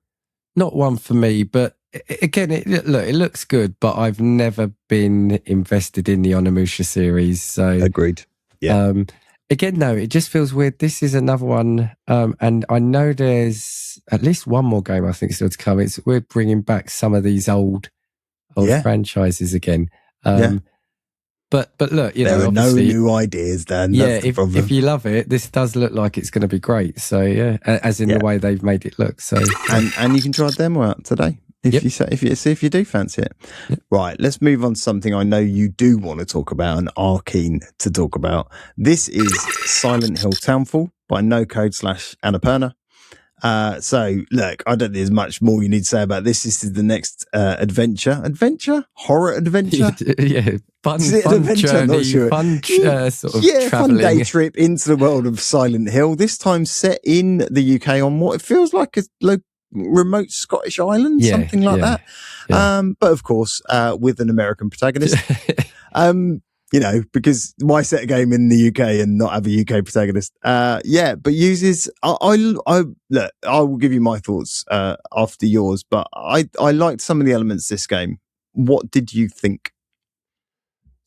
Not one for me, but again, it looks good, but I've never been invested in the Onimusha series. So agreed. Yeah. Again, no, it just feels weird. This is another one, and I know there's at least one more game I think still to come. We're bringing back some of these old franchises again. But look, there are no new ideas, Dan. Yeah, if you love it, this does look like it's going to be great. So yeah, as in the way they've made it look. So and you can try a demo out today. If you do fancy it. Yep. Right, let's move on to something I know you do want to talk about and are keen to talk about. This is Silent Hill Townfall by NoCode/Annapurna. So look, I don't think there's much more you need to say about this. This is the next horror adventure. Fun journey, sure. Fun day trip into the world of Silent Hill. This time set in the UK on what it feels like a remote Scottish island, something like that. Yeah. But of course, with an American protagonist. Because why set a game in the UK and not have a UK protagonist? But uses. I will give you my thoughts after yours. But I liked some of the elements of this game. What did you think?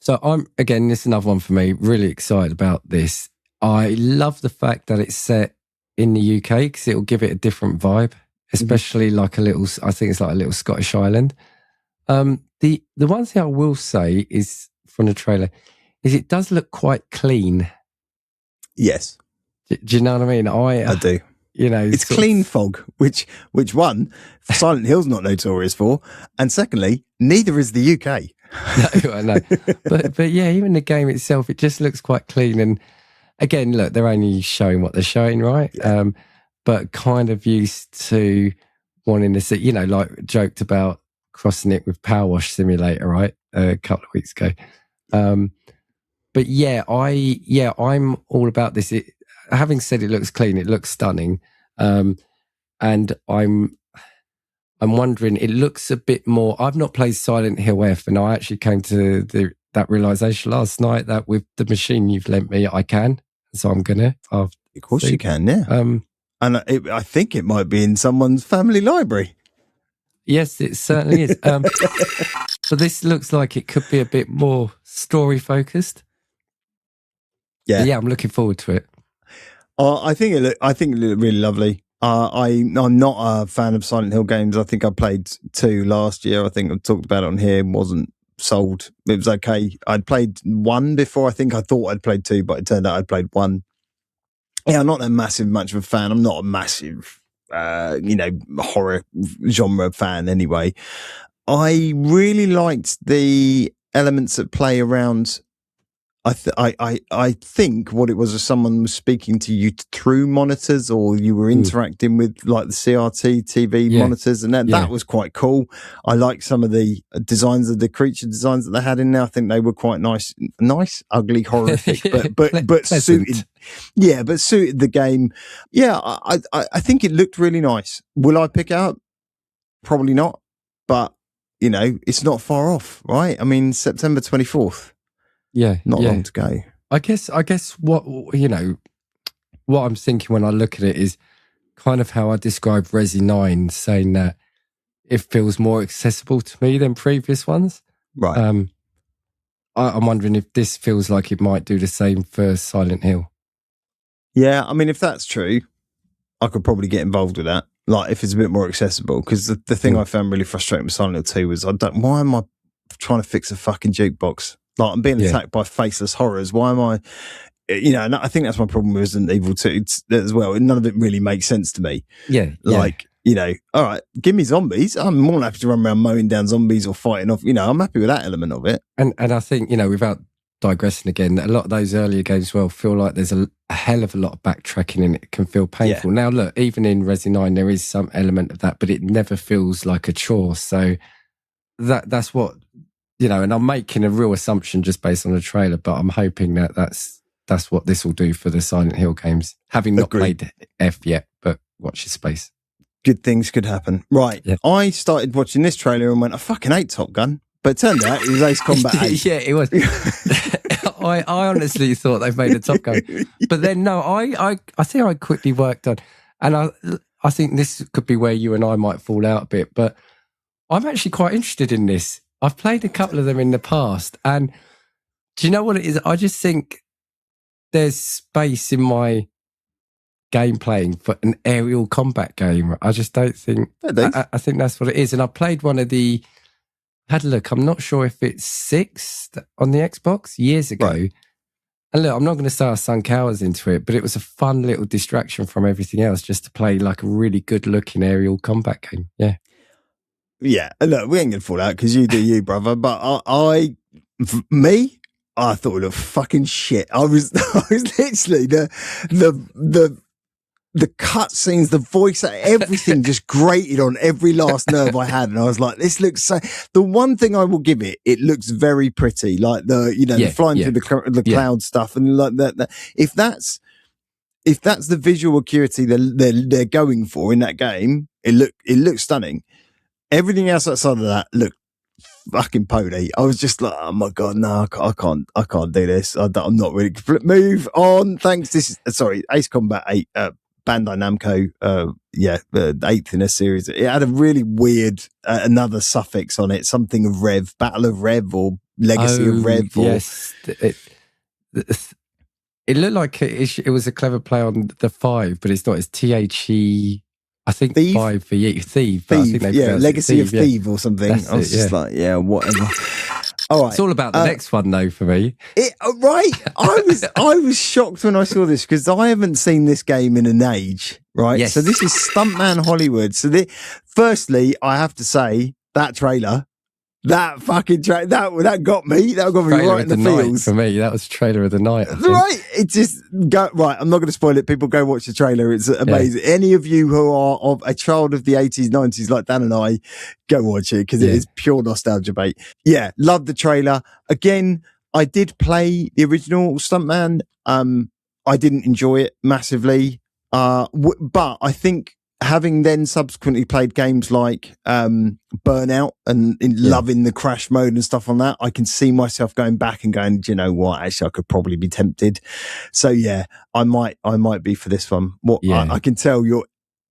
So this is another one for me. Really excited about this. I love the fact that it's set in the UK because it will give it a different vibe, especially like a little. I think it's like a little Scottish island. The one thing I will say is, from the trailer, is it does look quite clean. Yes. Do you know what I mean? I do. It's clean fog, which one, Silent Hill's not notorious for, and secondly, neither is the UK. No, I know. But yeah, even the game itself, it just looks quite clean. And again, look, they're only showing what they're showing, right? Yeah. But kind of used to wanting to see, like joked about crossing it with Power Wash Simulator, right? A couple of weeks ago. But I'm all about this. Having said it looks clean, it looks stunning. And I'm wondering, it looks a bit more. I've not played Silent Hill F, and I actually came to that realization last night that with the machine you've lent me, I can. So I'm gonna. Of course, you can. Yeah. And I think it might be in someone's family library. Yes, it certainly is. But this looks like it could be a bit more story focused. Yeah, I'm looking forward to it. I think it looked really lovely. I'm not a fan of Silent Hill games. I think I played 2 last year. I think I've talked about it on here. Wasn't sold. It was okay. I'd played 1 before. I thought I'd played 2, but it turned out I'd played 1. Yeah, I'm not that much of a fan. I'm not a massive, horror genre fan anyway. I really liked the elements that play around. I think what it was someone was speaking to you through monitors, or you were interacting with like the CRT TV monitors, and that was quite cool. I like some of the designs of the creature designs that they had in there. I think they were quite nice, ugly, horrific, but suited. Yeah, but suited the game. Yeah, I think it looked really nice. Will I pick it up? Probably not, but it's not far off, right? I mean, September 24th. Yeah, not long to go. I guess what I'm thinking when I look at it is kind of how I described Resi 9, saying that it feels more accessible to me than previous ones. Right. I'm wondering if this feels like it might do the same for Silent Hill. Yeah, I mean, if that's true, I could probably get involved with that. Like, if it's a bit more accessible, because the thing I found really frustrating with Silent Hill 2 was why am I trying to fix a fucking jukebox? Like, I'm being attacked by faceless horrors. Why am I? and I think that's my problem with Resident Evil 2 as well. None of it really makes sense to me. Yeah. Like, all right, give me zombies. I'm more than happy to run around mowing down zombies or fighting off. I'm happy with that element of it. And I think, without digressing again, a lot of those earlier games feel like there's a hell of a lot of backtracking and it can feel painful. Now, look, even in Resi 9, there is some element of that, but it never feels like a chore. So that's what, and I'm making a real assumption just based on the trailer, but I'm hoping that that's what this will do for the Silent Hill games. Having not played F yet, but watch your space. Good things could happen. Right. Yeah. I started watching this trailer and went, I fucking hate Top Gun. But it turned out it was Ace Combat 8. Yeah, it was. I honestly thought they've made a Top Gun. But then, no, I think I quickly worked on, and I think this could be where you and I might fall out a bit, but I'm actually quite interested in this. I've played a couple of them in the past, and do you know what it is? I just think there's space in my game playing for an aerial combat game. I just don't think, I think that's what it is. And I played one of the, had a look, I'm not sure if it's 6 on the Xbox years ago. Right. And look, I'm not going to say I sunk hours into it, but it was a fun little distraction from everything else just to play like a really good looking aerial combat game. Yeah. Yeah. Look, we ain't going to fall out because you do you, brother. But I thought it was fucking shit. I was literally the cutscenes, the voice, everything just grated on every last nerve I had. And I was like, this looks so, the one thing I will give it looks very pretty. Like the flying through the cloud stuff. And like that, if that's the visual acuity they're going for in that game, it looks stunning. Everything else outside of that looked fucking pony. I was just like, oh my God, no, I can't do this. I'm not really, move on. Thanks. Ace Combat 8, Bandai Namco, the 8th in a series. It had a really weird, another suffix on it, something of Rev, Battle of Rev or Legacy of Rev. Yes. It looked like it was a clever play on the 5, but it's not. It's THE. I think Theve? 5 for you. Theve. Theve, Legacy of Theve or something. That's I was just like, whatever. All right. It's all about the next one, though, for me. Right. I was shocked when I saw this because I haven't seen this game in an age, right? Yes. So this is Stuntman Hollywood. So firstly, I have to say, that trailer, that fucking trailer, that got me. That got me trailer right in the feels. For me, that was trailer of the night. Right. It just right. I'm not going to spoil it. People go watch the trailer. It's amazing. Yeah. Any of you who are of a child of the 80s, 90s, like Dan and I, go watch it because it is pure nostalgia bait. Yeah. Love the trailer. Again, I did play the original Stuntman. I didn't enjoy it massively. But I think, having then subsequently played games like Burnout and loving the crash mode and stuff on that, I can see myself going back and going, do you know what? Actually, I could probably be tempted. So yeah, I might be for this one. I can tell you're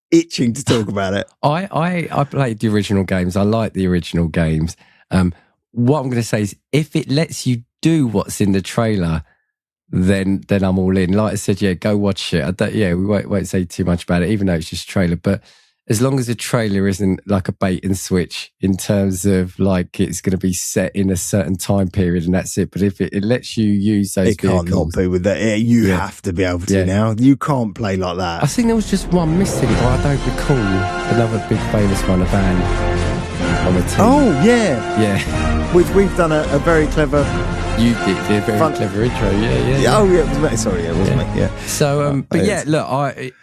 itching to talk about it. I played the original games. I like the original games. What I'm going to say is, if it lets you do what's in the trailer, then I'm all in. Like I said, go watch it. We won't say too much about it, even though it's just a trailer. But as long as the trailer isn't like a bait and switch in terms of like it's going to be set in a certain time period and that's it. But if it lets you use those vehicles, can't not be with that. You have to be able to now. You can't play like that. I think there was just one missing, but I don't recall another big famous one, a van on the team. Oh, yeah. Which we've done a very clever... You did a very clever intro, yeah. Oh, yeah, it was me. Sorry, it wasn't me, yeah. So, but look,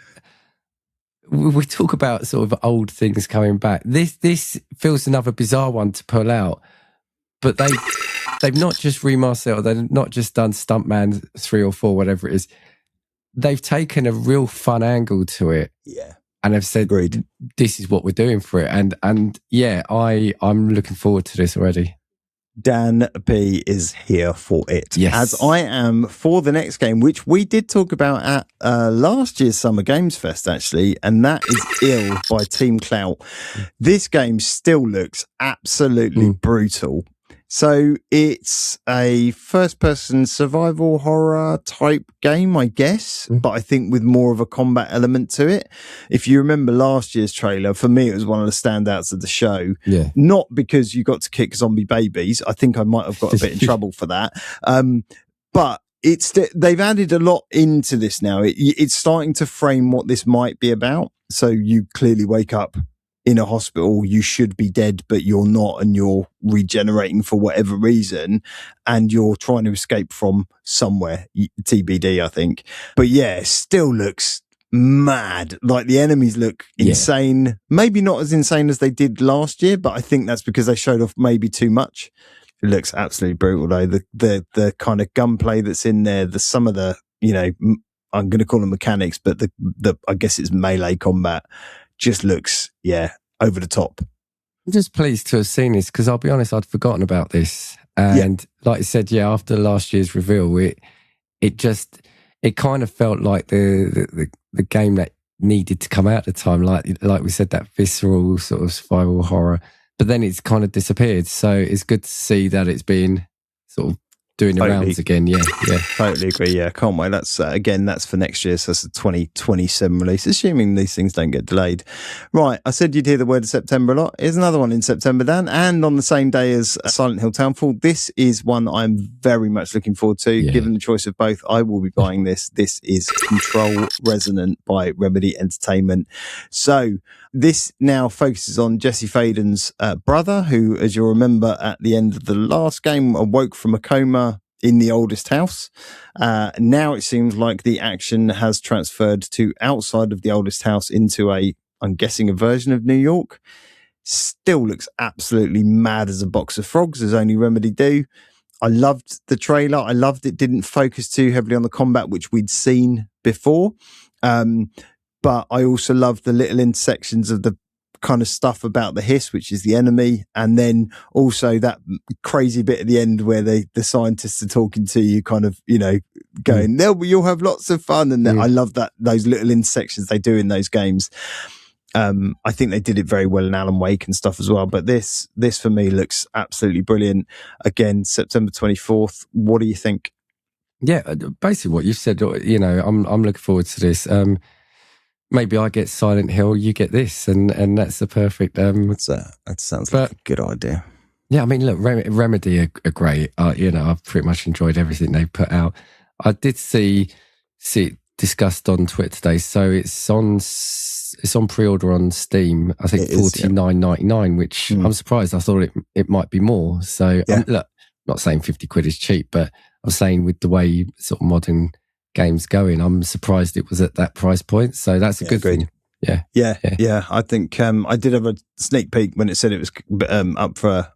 we talk about sort of old things coming back. This feels another bizarre one to pull out, but they've not just remastered, or they've not just done Stuntman 3 or 4, whatever it is. They've taken a real fun angle to it. Yeah. And have said, this is what we're doing for it. And I'm looking forward to this already. Dan P is here for it. Yes. As I am for the next game, which we did talk about at last year's Summer Games Fest, actually, and that is Ill by Team Clout. This game still looks absolutely brutal. So it's a first-person survival horror type game, I guess, but I think with more of a combat element to it. If you remember last year's trailer, for me, it was one of the standouts of the show. Yeah. Not because you got to kick zombie babies. I think I might have got a bit in trouble for that. But they've added a lot into this now. It's starting to frame what this might be about. So you clearly wake up in a hospital, you should be dead, but you're not, and you're regenerating for whatever reason, and you're trying to escape from somewhere, TBD, I think. But yeah, it still looks mad. Like, the enemies look insane. Maybe not as insane as they did last year, but I think that's because they showed off maybe too much. It looks absolutely brutal though. The kind of gunplay that's in there, some of the, I'm going to call them mechanics, but the I guess it's melee combat just looks, over the top. I'm just pleased to have seen this, because I'll be honest, I'd forgotten about this. And like I said, after last year's reveal, it kind of felt like the game that needed to come out at the time. Like we said, that visceral sort of survival horror. But then it's kind of disappeared. So it's good to see that it's been sort of doing the rounds again. Yeah. Totally agree. Yeah, can't wait. That's that's for next year. So that's a 2027 release, assuming these things don't get delayed. Right, I said you'd hear the word of September a lot. Here's another one in September, Dan, and on the same day as Silent Hill Townfall. This is one I'm very much looking forward to. Given the choice of both, I will be buying this. This is Control Resonant by Remedy Entertainment. So this now focuses on Jesse Faden's brother, who, as you'll remember, at the end of the last game, awoke from a coma in the oldest house. Now it seems like the action has transferred to outside of the oldest house into I'm guessing, a version of New York. Still looks absolutely mad as a box of frogs, as only Remedy do. I loved the trailer. I loved it didn't focus too heavily on the combat, which we'd seen before. But I also loved the little intersections of the kind of stuff about the hiss, which is the enemy, and then also that crazy bit at the end where the scientists are talking to you, kind of, going, you'll have lots of fun. And I love those little intersections they do in those games. I think they did it very well in Alan Wake and stuff as well. But this for me looks absolutely brilliant. Again, September 24th. What do you think? Yeah, basically what you said. I'm looking forward to this. Maybe I get Silent Hill, you get this, and that's the perfect. That sounds like a good idea. Yeah, I mean, look, Remedy are great. I've pretty much enjoyed everything they put out. I did see it discussed on Twitter today, so it's on pre-order on Steam. I think $49.99, which I'm surprised. I thought it might be more. So look, I'm not saying 50 quid is cheap, but I'm saying with the way sort of modern games going, I'm surprised it was at that price point. So that's a good thing. Yeah. I think I did have a sneak peek when it said it was up for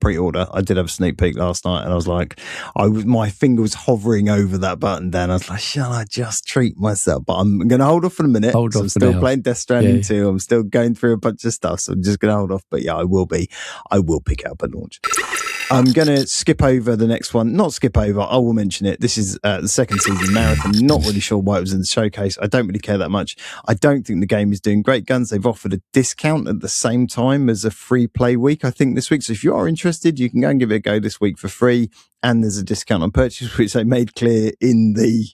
pre-order. I did have a sneak peek last night, and I was like, my finger was hovering over that button. Then I was like, shall I just treat myself? But I'm going to hold off for a minute. I'm still playing Death Stranding 2. I'm still going through a bunch of stuff, so I'm just going to hold off. But yeah, I will pick it up at launch. I'm going to skip over the next one. Not skip over, I will mention it. This is the second season marathon. Not really sure why it was in the showcase. I don't really care that much. I don't think the game is doing great guns. They've offered a discount at the same time as a free play week, I think, this week. So if you are interested, you can go and give it a go this week for free. And there's a discount on purchase, which they made clear in the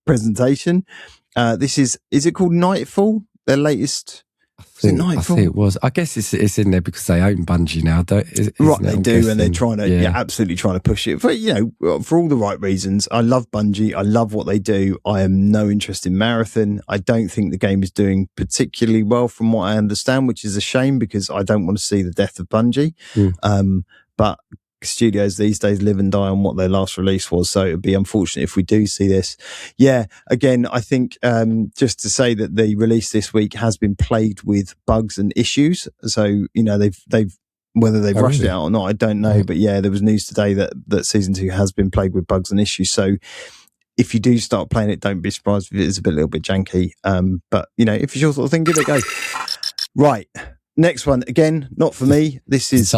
presentation. This is it called Nightfall? Their latest... I think it was. I guess it's in there because they own Bungie now. Right, they do, and they're trying to, absolutely trying to push it for all the right reasons. I love Bungie. I love what they do. I am no interest in Marathon. I don't think the game is doing particularly well, from what I understand, which is a shame because I don't want to see the death of Bungie. But studios these days live and die on what their last release was, so it would be unfortunate if we do see this. Again, I think just to say that the release this week has been plagued with bugs and issues, so they've whether they've rushed it out or not, I don't know, but there was news today that season 2 has been plagued with bugs and issues. So if you do start playing it, don't be surprised if it is a little bit janky, but if it's your sort of thing, give it a go. Right, next one, again, not for me. This is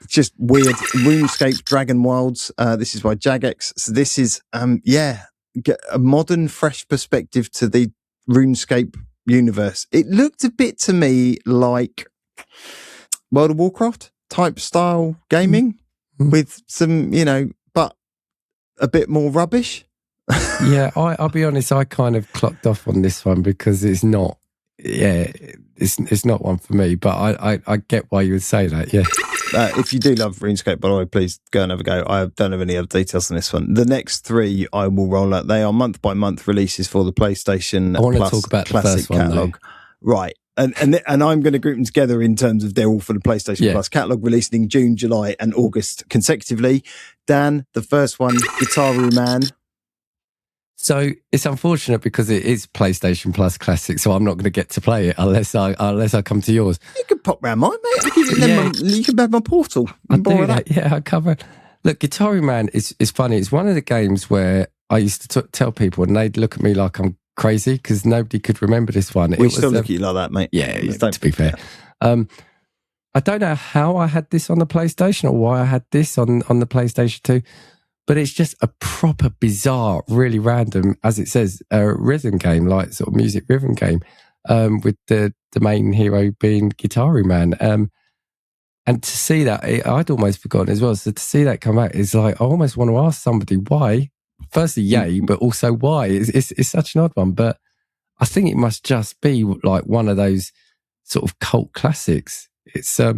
just weird. RuneScape Dragonwilds. This is by Jagex. So this is, a modern, fresh perspective to the RuneScape universe. It looked a bit to me like World of Warcraft type style gaming with some, but a bit more rubbish. I'll be honest, I kind of clocked off on this one because it's not, it's not one for me, but I get why you would say that, if you do love RuneScape, by the way, please go and have a go. I don't have any other details on this one. The next 3 I will roll out. They are month by month releases for the PlayStation I want to Plus talk about the Classic first one, catalog. Right. And I'm going to group them together in terms of they're all for the PlayStation Plus catalog, releasing in June, July, and August consecutively. Dan, the first one, Guitar Man. So it's unfortunate because it is PlayStation Plus Classic, so I'm not going to get to play it unless I come to yours. You can pop round mine, mate. I'll give you can have my portal. I do that. Yeah, I cover. Look, Guitar Man is funny. It's one of the games where I used to tell people, and they'd look at me like I'm crazy because nobody could remember this one. We still look at you like that, mate. Yeah, to be fair. I don't know how I had this on the PlayStation or why I had this on the PlayStation 2, but it's just a proper bizarre, really random, as it says, rhythm game, like sort of music rhythm game, with the main hero being Guitar Man. And to see that, I'd almost forgotten as well. So to see that come out is like, I almost want to ask somebody why. Firstly, yay, but also why. It's such an odd one, but I think it must just be like one of those sort of cult classics. It's I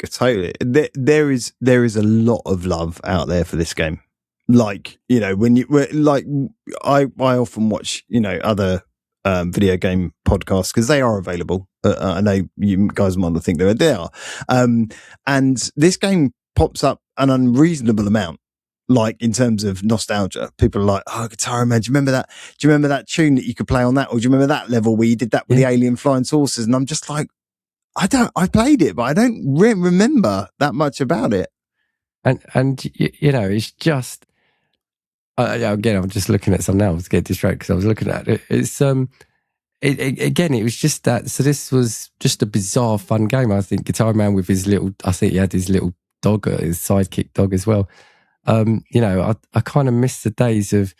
totally. There is a lot of love out there for this game. Like, you know, I often watch, you know, other video game podcasts because they are available. I know you guys might not think they are. And this game pops up an unreasonable amount. Like in terms of nostalgia, people are like, "Oh, Guitar Man, do you remember that? Do you remember that tune that you could play on that? Or do you remember that level where you did that with the alien flying saucers?" And I'm just like, I played it, but I don't remember that much about it. And you know, it's just again, I'm just looking at some now to get distracted because I was looking at it. It's again, it was just that. So this was just a bizarre, fun game. I think Guitar Man with his little, I think he had his little dog, his sidekick dog as well. You know, I kind of miss the days of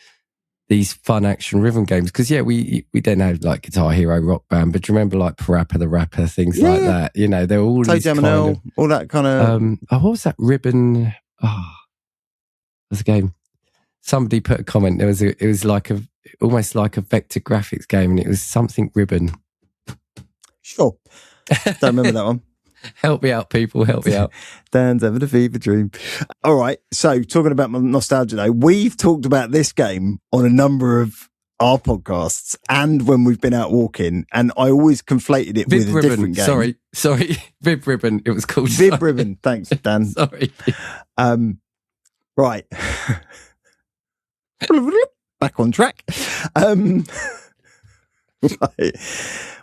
these fun action rhythm games because we then had like Guitar Hero, Rock Band, but do you remember like Parappa the Rapper, things like that? You know, they're all Toe Jam and Earl, all that kind of. What was that ribbon? Was a game. Somebody put a comment. It was like almost like a vector graphics game, and it was something ribbon. Sure, don't remember that one. Help me out, people. Help me out. Dan's having a fever dream. All right. So talking about my nostalgia though, we've talked about this game on a number of our podcasts and when we've been out walking, and I always conflated it with a different game. Sorry. Vib Ribbon, it was called. Vib Ribbon. Thanks, Dan. Sorry. Right. Back on track. Right.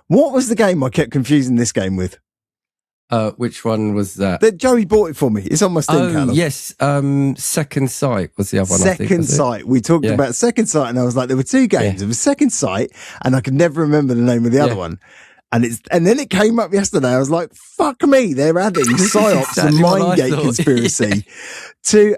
What was the game I kept confusing this game with? Which one was that? That Joey bought it for me. It's on my Steam catalog. Yes. Second Sight was the other one. Second Sight. We talked about Second Sight, and I was like, there were 2 games. There was Second Sight, and I could never remember the name of the other one. And then it came up yesterday. I was like, fuck me, they're adding PsyOps and Mindgate conspiracy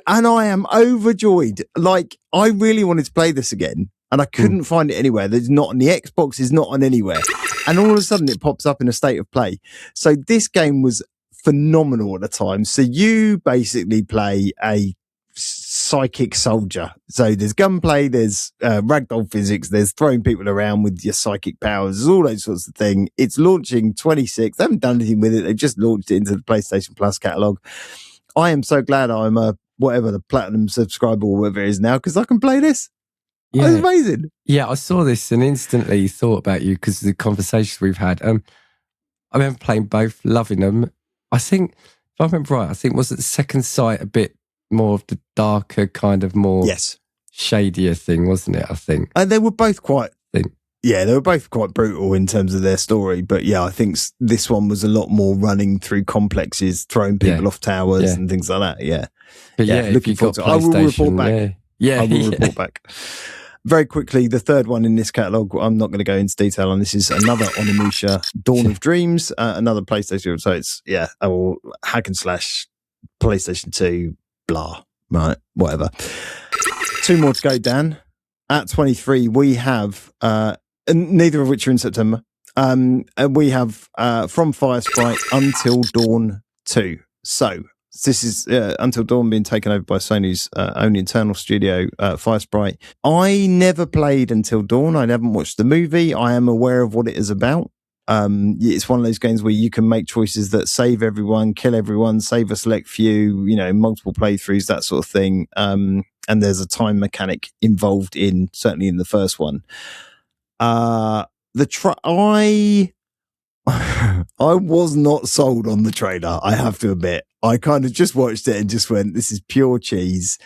and I am overjoyed. Like, I really wanted to play this again, and I couldn't find it anywhere. There's not on the Xbox, it's not on anywhere. And all of a sudden it pops up in a state of play. So this game was phenomenal at the time. So you basically play a psychic soldier. So there's gunplay, there's ragdoll physics, there's throwing people around with your psychic powers, there's all those sorts of things. It's launching 26. They haven't done anything with it. They've just launched it into the PlayStation Plus catalog. I am so glad I'm a whatever the platinum subscriber or whatever it is now, because I can play this. Yeah. That's amazing. Yeah, I saw this and instantly thought about you because of the conversations we've had. I remember playing both, loving them. I think, if I remember right, was it the Second Sight a bit more of the darker, kind of more shadier thing, wasn't it? I think. And they were both quite brutal in terms of their story. But yeah, I think this one was a lot more running through complexes, throwing people off towers and things like that. Yeah. But looking forward to it. I will report back. I will report back. Very quickly, the third one in this catalogue, I'm not going to go into detail on. This is another Onimusha, Dawn of Dreams, another PlayStation. So it's, hack and slash, PlayStation 2, blah, right, whatever. 2 more to go, Dan. At 23, we have, neither of which are in September, we have From Fire Sprite Until Dawn 2. So this is Until Dawn being taken over by Sony's own internal studio, Fire Sprite. I never played Until Dawn. I haven't watched the movie. I am aware of what it is about. It's one of those games where you can make choices that save everyone, kill everyone, save a select few, multiple playthroughs, that sort of thing. And there's a time mechanic involved certainly in the first one. I was not sold on the trailer, I have to admit. I kind of just watched it and just went, this is pure cheese.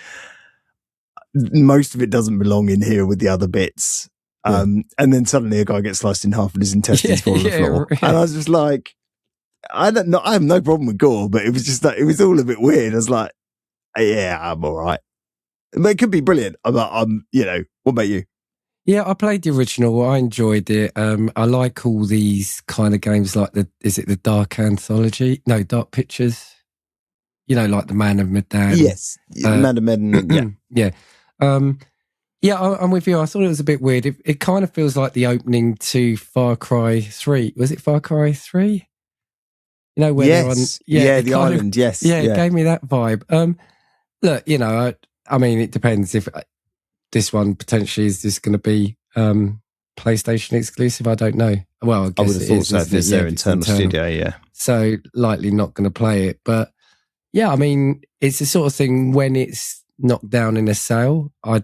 Most of it doesn't belong in here with the other bits. And then suddenly a guy gets sliced in half and his intestines fall on the floor. Yeah. And I was just like, I have no problem with gore, but it was just like, it was all a bit weird. I was like, yeah, I'm all right. But it could be brilliant. What about you? Yeah, I played the original. I enjoyed it. I like all these kind of games like is it the Dark Anthology? No, Dark Pictures. Like the Man of Medan. Yes, Man of Medan. Yeah. Yeah, I'm with you. I thought it was a bit weird. It kind of feels like the opening to Far Cry 3. Was it Far Cry 3? Where they're on... Yeah, the island, yes. Yeah, it gave me that vibe. Look, I mean, it depends if this one potentially is just going to be PlayStation exclusive. I don't know. Well, I would have thought so if it's their internal studio, yeah. So likely not going to play it. But yeah, I mean, it's the sort of thing when it's knocked down in a sale, I'd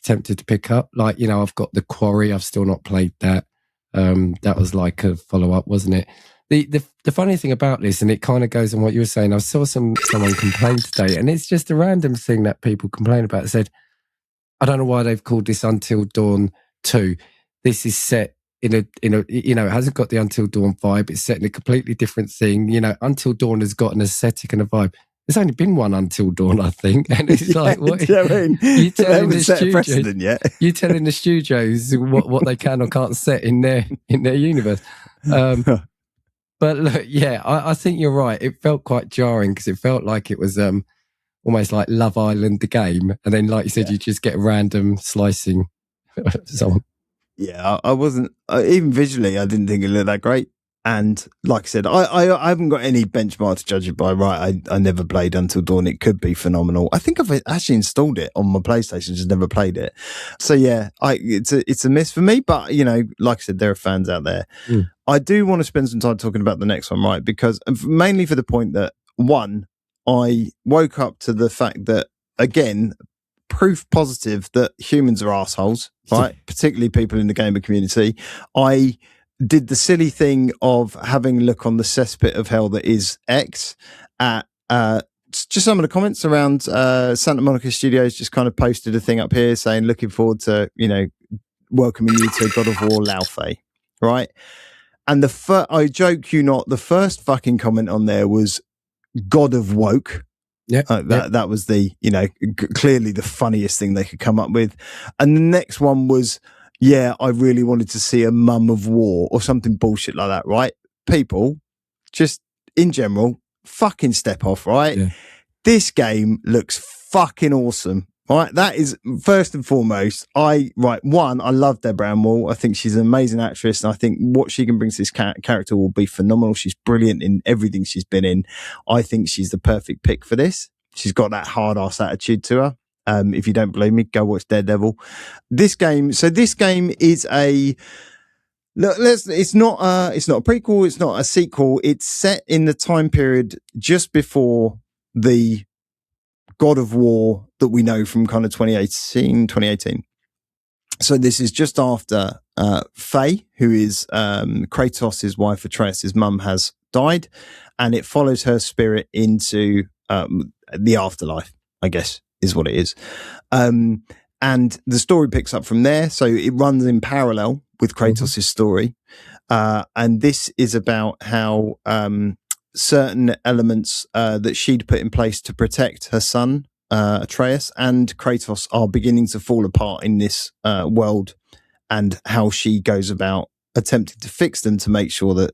tempted to pick up. Like, I've got The Quarry. I've still not played that. That was like a follow-up, wasn't it? The funny thing about this, and it kind of goes on what you were saying, I saw someone complain today, and it's just a random thing that people complain about. It said, I don't know why they've called this Until Dawn 2. This is set in a it hasn't got the Until Dawn vibe. It's set in a completely different thing. Until Dawn has got an aesthetic and a vibe. There's only been one Until Dawn, I think. And it's like, what? You telling the studios? You telling the studios what they can or can't set in their universe. But look, yeah, I think you're right. It felt quite jarring because it felt like it was almost like Love Island, the game. And then, like you said, you just get a random slicing someone. Yeah, I wasn't, even visually, I didn't think it looked that great. And like I said, I haven't got any benchmark to judge it by. Right, I never played Until Dawn. It could be phenomenal. I think I've actually installed it on my PlayStation, just never played it. So yeah, it's a miss for me. But like I said, there are fans out there. I do want to spend some time talking about the next one, right? Because mainly for the point that one, I woke up to the fact that again, proof positive that humans are assholes, right? Particularly people in the gamer community. I did the silly thing of having a look on the cesspit of hell that is X at just some of the comments around Santa Monica Studios just kind of posted a thing up here saying looking forward to welcoming you to God of War Laufey, right? And I joke you not, the first fucking comment on there was God of Woke. Yeah, that was the clearly the funniest thing they could come up with. And the next one was, yeah, I really wanted to see a Mum of War or something bullshit like that, right? People, just in general, fucking step off, right? Yeah. This game looks fucking awesome, right? That is first and foremost. I love Deborah Ann Woll. I think she's an amazing actress, and I think what she can bring to this character will be phenomenal. She's brilliant in everything she's been in. I think she's the perfect pick for this. She's got that hard ass attitude to her. If you don't believe me, go watch Daredevil. This game is it's not a prequel, it's not a sequel. It's set in the time period just before the God of War that we know from kind of 2018. So this is just after Faye, who is Kratos' wife, Atreus' mum, has died, and it follows her spirit into the afterlife, I guess, is what it is. And the story picks up from there. So it runs in parallel with Kratos' story. And this is about how certain elements that she'd put in place to protect her son, Atreus, and Kratos are beginning to fall apart in this world, and how she goes about attempting to fix them to make sure that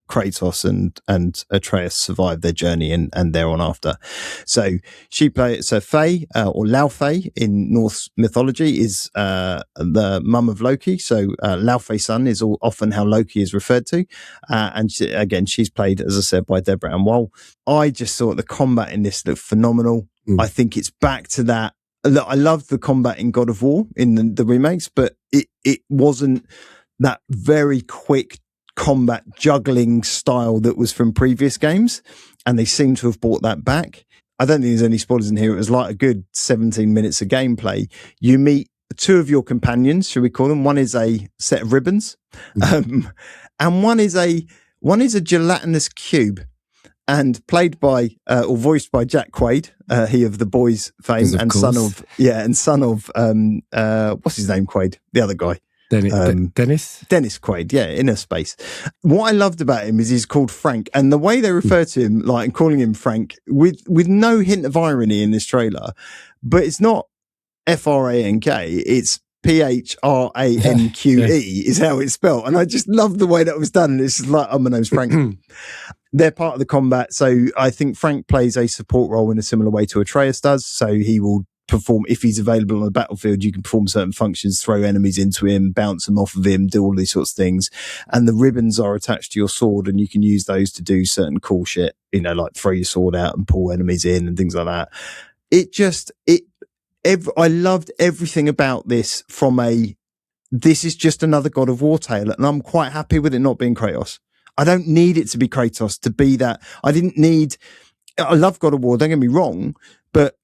Kratos and Atreus survive their journey and thereon after. So Faye, or Laufey in Norse mythology, is the mum of Loki. So Laufey's son is often how Loki is referred to. And she's played, as I said, by Deborah Ann Woll. I just thought the combat in this looked phenomenal. I think it's back to that. Look, I loved the combat in God of War in the remakes, but it wasn't that very quick combat juggling style that was from previous games, and they seem to have brought that back. I don't think there's any spoilers in here. It was like a good 17 minutes of gameplay. You meet two of your companions, should we call them? One is a set of ribbons, and one is a gelatinous cube, and played by or voiced by Jack Quaid, he of The Boys fame, and son of what's his name, Quaid, the other guy. Dennis Quaid, Inner Space. What I loved about him is he's called Frank, and the way they refer to him, like, and calling him Frank with no hint of irony in this trailer, but it's not Frank, it's Phranque is how it's spelled, and I just love the way that was done. It's just like, my name's Frank. They're part of the combat, so I think Frank plays a support role in a similar way to Atreus does, so he will perform, if he's available on the battlefield, you can perform certain functions, throw enemies into him, bounce them off of him, do all these sorts of things. And the ribbons are attached to your sword, and you can use those to do certain cool shit, like throw your sword out and pull enemies in and things like that. I loved everything about this this is just another God of War tale, and I'm quite happy with it not being Kratos. I don't need it to be Kratos to be that. I love God of War, don't get me wrong, but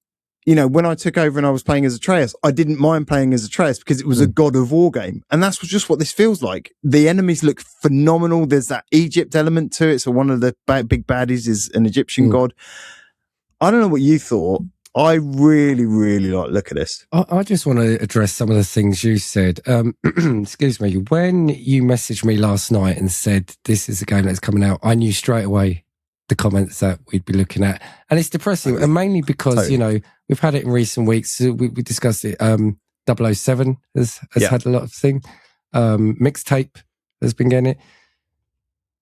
when I took over and I was playing as Atreus, I didn't mind playing as Atreus because it was a God of War game. And that's just what this feels like. The enemies look phenomenal. There's that Egypt element to it. So one of the big baddies is an Egyptian god. I don't know what you thought. I really, really like look at this. I just want to address some of the things you said. Excuse me. When you messaged me last night and said this is a game that's coming out, I knew straight away the comments that we'd be looking at. And it's depressing, and mainly because, we've had it in recent weeks. We discussed it. 007 has had a lot of things. Mixtape has been getting it.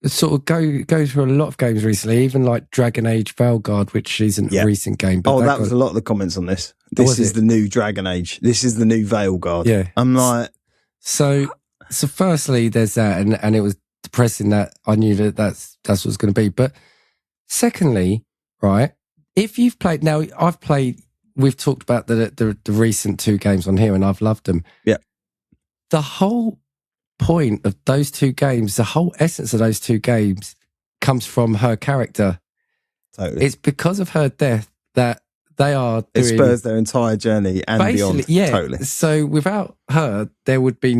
Sort of go through a lot of games recently, even like Dragon Age Veilguard, which isn't a recent game. But that was a lot of the comments on this. This is the new Dragon Age. This is the new Veilguard. Yeah. I'm like... So firstly, there's that, and it was depressing that I knew that's what it's going to be. But secondly, right, if you've played... Now, we've talked about the recent two games on here, and I've loved them. Yeah. The whole point of those two games, the whole essence of those two games comes from her character. Totally. It's because of her death that they are doing... It spurs their entire journey and beyond. Yeah. Totally. So without her, there would be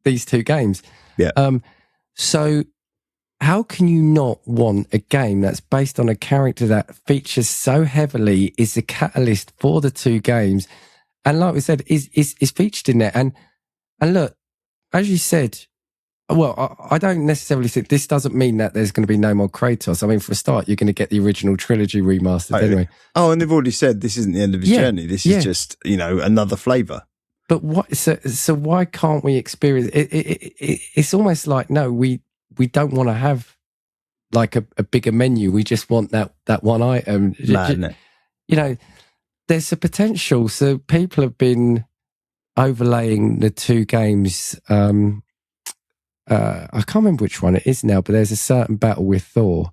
these two games. Yeah. So how can you not want a game that's based on a character that features so heavily, is the catalyst for the two games, and like we said, is featured in there? And look, as you said, well, I don't necessarily think this doesn't mean that there's going to be no more Kratos. I mean, for a start, you're going to get the original trilogy remastered anyway. Oh, and they've already said this isn't the end of his journey. This is just, another flavour. But what? So why can't we experience it? It's almost like, no, we don't want to have like a bigger menu. We just want that one item. Mad, there's a potential. So people have been overlaying the two games. I can't remember which one it is now, but there's a certain battle with Thor.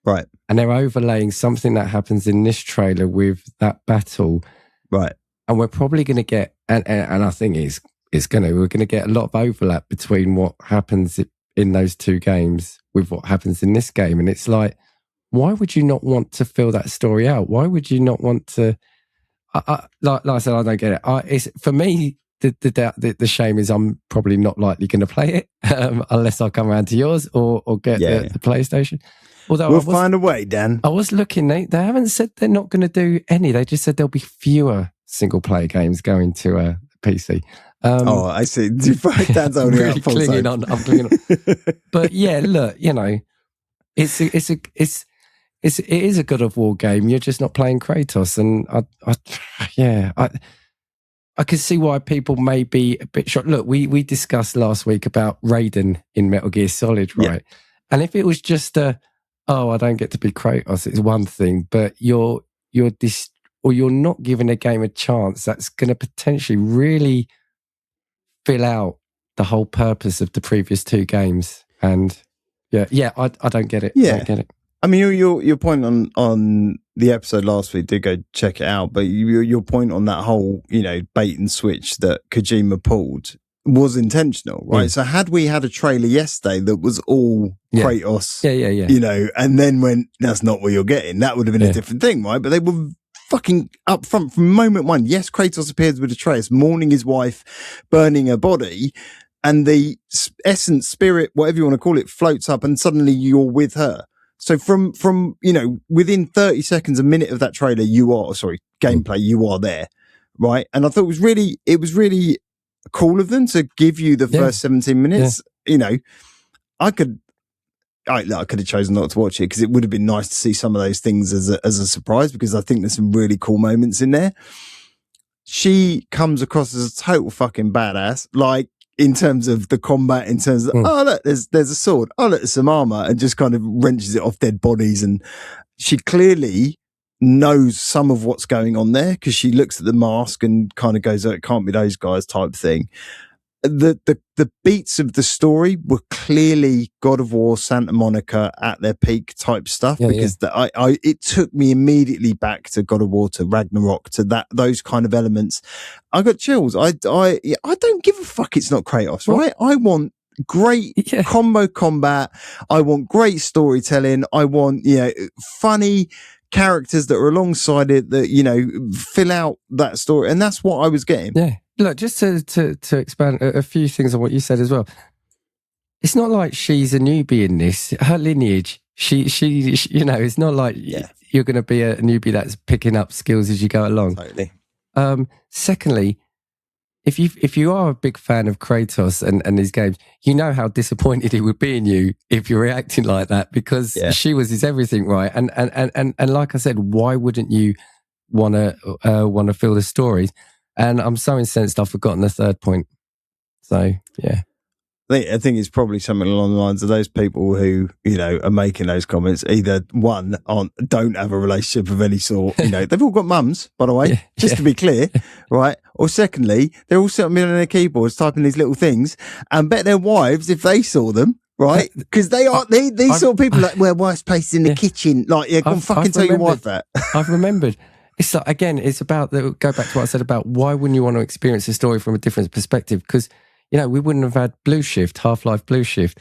Right. And they're overlaying something that happens in this trailer with that battle. Right. And we're probably going to get, and I think we're going to get a lot of overlap between what happens in those two games with what happens in this game. And it's like, why would you not want to fill that story out? Why would you not want to, like I said, I don't get it. It's, for me, the shame is I'm probably not likely going to play it unless I come around to yours or get the PlayStation. Although we'll find a way, Dan. I was looking, they haven't said they're not going to do any. They just said there'll be fewer single-player games going to a PC. I see. Dan's only really clinging on. I'm clinging on. But yeah, look, it is a God of War game. You're just not playing Kratos, and I can see why people may be a bit shocked. Look, we discussed last week about Raiden in Metal Gear Solid, right? Yeah. And if it was just I don't get to be Kratos, it's one thing, but you're not giving a game a chance that's going to potentially really fill out the whole purpose of the previous two games. And I don't get it. Yeah. I don't get it. I mean, your point on the episode last week, did go check it out, but your point on that whole, bait and switch that Kojima pulled was intentional, right? So had we had a trailer yesterday that was all Kratos, you know, and then went, that's not what you're getting, that would have been a different thing, right? But they were fucking upfront from moment one. Yes, Kratos appears with Atreus, mourning his wife, burning her body, and the essence, spirit, whatever you want to call it, floats up, and suddenly you're with her. So from you know, within 30 seconds, a minute of that trailer, gameplay, you are there, right? And I thought it was really cool of them to give you the first 17 minutes. You know, I could have chosen not to watch it because it would have been nice to see some of those things as a surprise, because I think there's some really cool moments in there. She comes across as a total fucking badass, like, in terms of the combat, in terms of, oh, look, there's a sword. Oh, look, there's some armor, and just kind of wrenches it off dead bodies. And she clearly knows some of what's going on there, because she looks at the mask and kind of goes, oh, it can't be those guys type thing. The beats of the story were clearly God of War, Santa Monica at their peak type stuff, because it took me immediately back to God of War, to Ragnarok, to those kind of elements. I got chills. I don't give a fuck. It's not Kratos, right? I want great combo combat. I want great storytelling. I want, you know, funny characters that are alongside it that, you know, fill out that story, and that's what I was getting. Yeah. Look, just to expand a few things on what you said as well. It's not like she's a newbie in this. Her lineage, she you know, it's not like you're going to be a newbie that's picking up skills as you go along. Totally. Secondly, if you are a big fan of Kratos and his games, you know how disappointed he would be in you if you're reacting like that, because she was his everything, right? And like I said, why wouldn't you want to feel the stories? And I'm so incensed I've forgotten the third point. So, yeah. I think it's probably something along the lines of those people who, you know, are making those comments. Either one, don't have a relationship of any sort. You know, they've all got mums, by the way, just to be clear, right? Or secondly, they're all sitting on their keyboards typing these little things, and bet their wives, if they saw them, right? Because they are these sort of people, like, well, wife's place in the kitchen. Like, go and fucking tell your wife that. I've remembered. It's like, again, it's about go back to what I said about why wouldn't you want to experience a story from a different perspective? Because, you know, we wouldn't have had Blue Shift, Half-Life Blue Shift.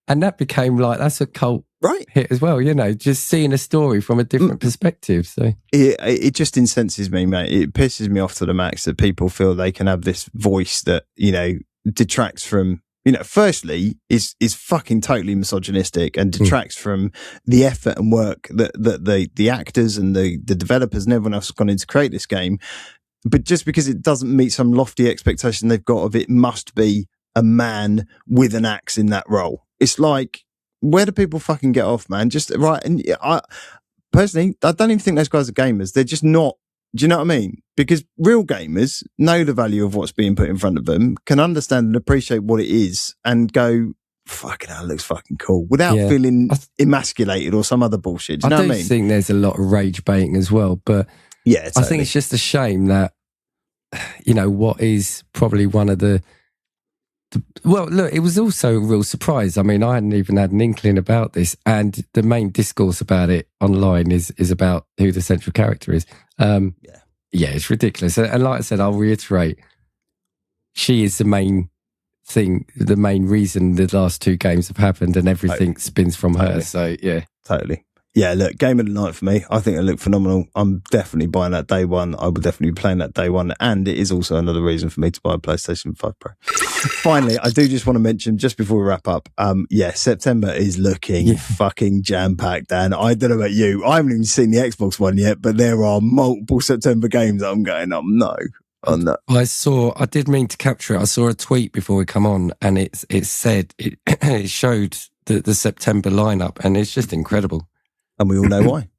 And that became like, that's a cult hit as well, you know, just seeing a story from a different perspective. So it just incenses me, mate. It pisses me off to the max that people feel they can have this voice that, you know, detracts from, you know, firstly, is fucking totally misogynistic and detracts from the effort and work that the actors and the developers and everyone else has gone in to create this game. But just because it doesn't meet some lofty expectation they've got of it must be a man with an axe in that role. It's like, where do people fucking get off, man? Just right. And I personally, I don't even think those guys are gamers. They're just not. Do you know what I mean? Because real gamers know the value of what's being put in front of them, can understand and appreciate what it is, and go, fucking hell, it looks fucking cool, without feeling emasculated or some other bullshit. Do you know what I mean? I think there's a lot of rage baiting as well, but yeah, totally. I think it's just a shame that, you know, what is probably one of the well, look, it was also a real surprise. I mean, I hadn't even had an inkling about this, and the main discourse about it online is about who the central character is. Yeah, it's ridiculous. And like I said, I'll reiterate, she is the main thing, the main reason the last two games have happened, and everything spins from her. So, yeah. Totally. Yeah, look, game of the night for me. I think it looked phenomenal. I'm definitely buying that day one. I will definitely be playing that day one. And it is also another reason for me to buy a PlayStation 5 Pro. Finally, I do just want to mention, just before we wrap up, September is looking fucking jam-packed, Dan. I don't know about you. I haven't even seen the Xbox one yet, but there are multiple September games that I'm going, no. I did mean to capture it. I saw a tweet before we come on, and it said, it showed the September lineup, and it's just incredible. And we all know why.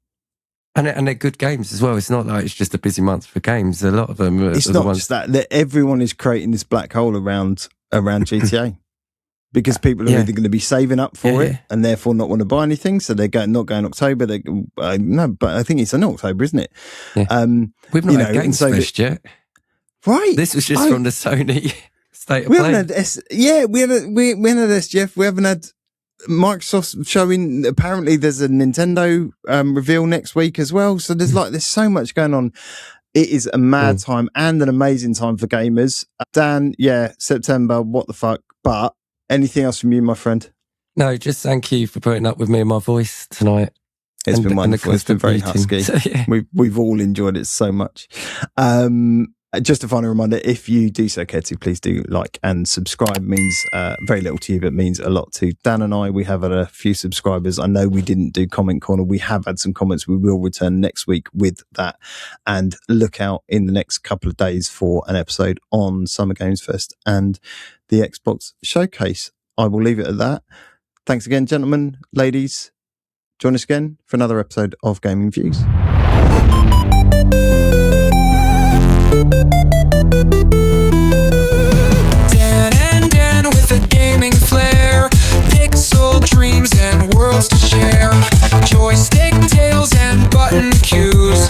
And they're good games as well. It's not like it's just a busy month for games. A lot of them are It's not just that everyone is creating this black hole around GTA. Because people are either going to be saving up for it and therefore not want to buy anything. So they're not going October. No, but I think it's in October, isn't it? Yeah. We've not had Games Fest yet. Right. This was just from the Sony State of Play. We haven't had SGF. We haven't had Microsoft showing. Apparently there's a Nintendo reveal next week as well. So there's so much going on. it is a mad time and an amazing time for gamers. Dan, September, what the fuck? But anything else from you, my friend? No, just thank you for putting up with me and my voice tonight. It's been wonderful. It's been very husky. So, we've all enjoyed it so much. Just a final reminder, if you do so care to, please do like and subscribe. Means very little to you, but means a lot to Dan and I. We have had a few subscribers. I know we didn't do Comment Corner. We have had some comments. We will return next week with that. And look out in the next couple of days for an episode on Summer Games Fest and the Xbox Showcase. I will leave it at that. Thanks again, gentlemen, ladies. Join us again for another episode of Gaming Views. Dan with a gaming flair, pixel dreams and worlds to share, joystick tales and button cues.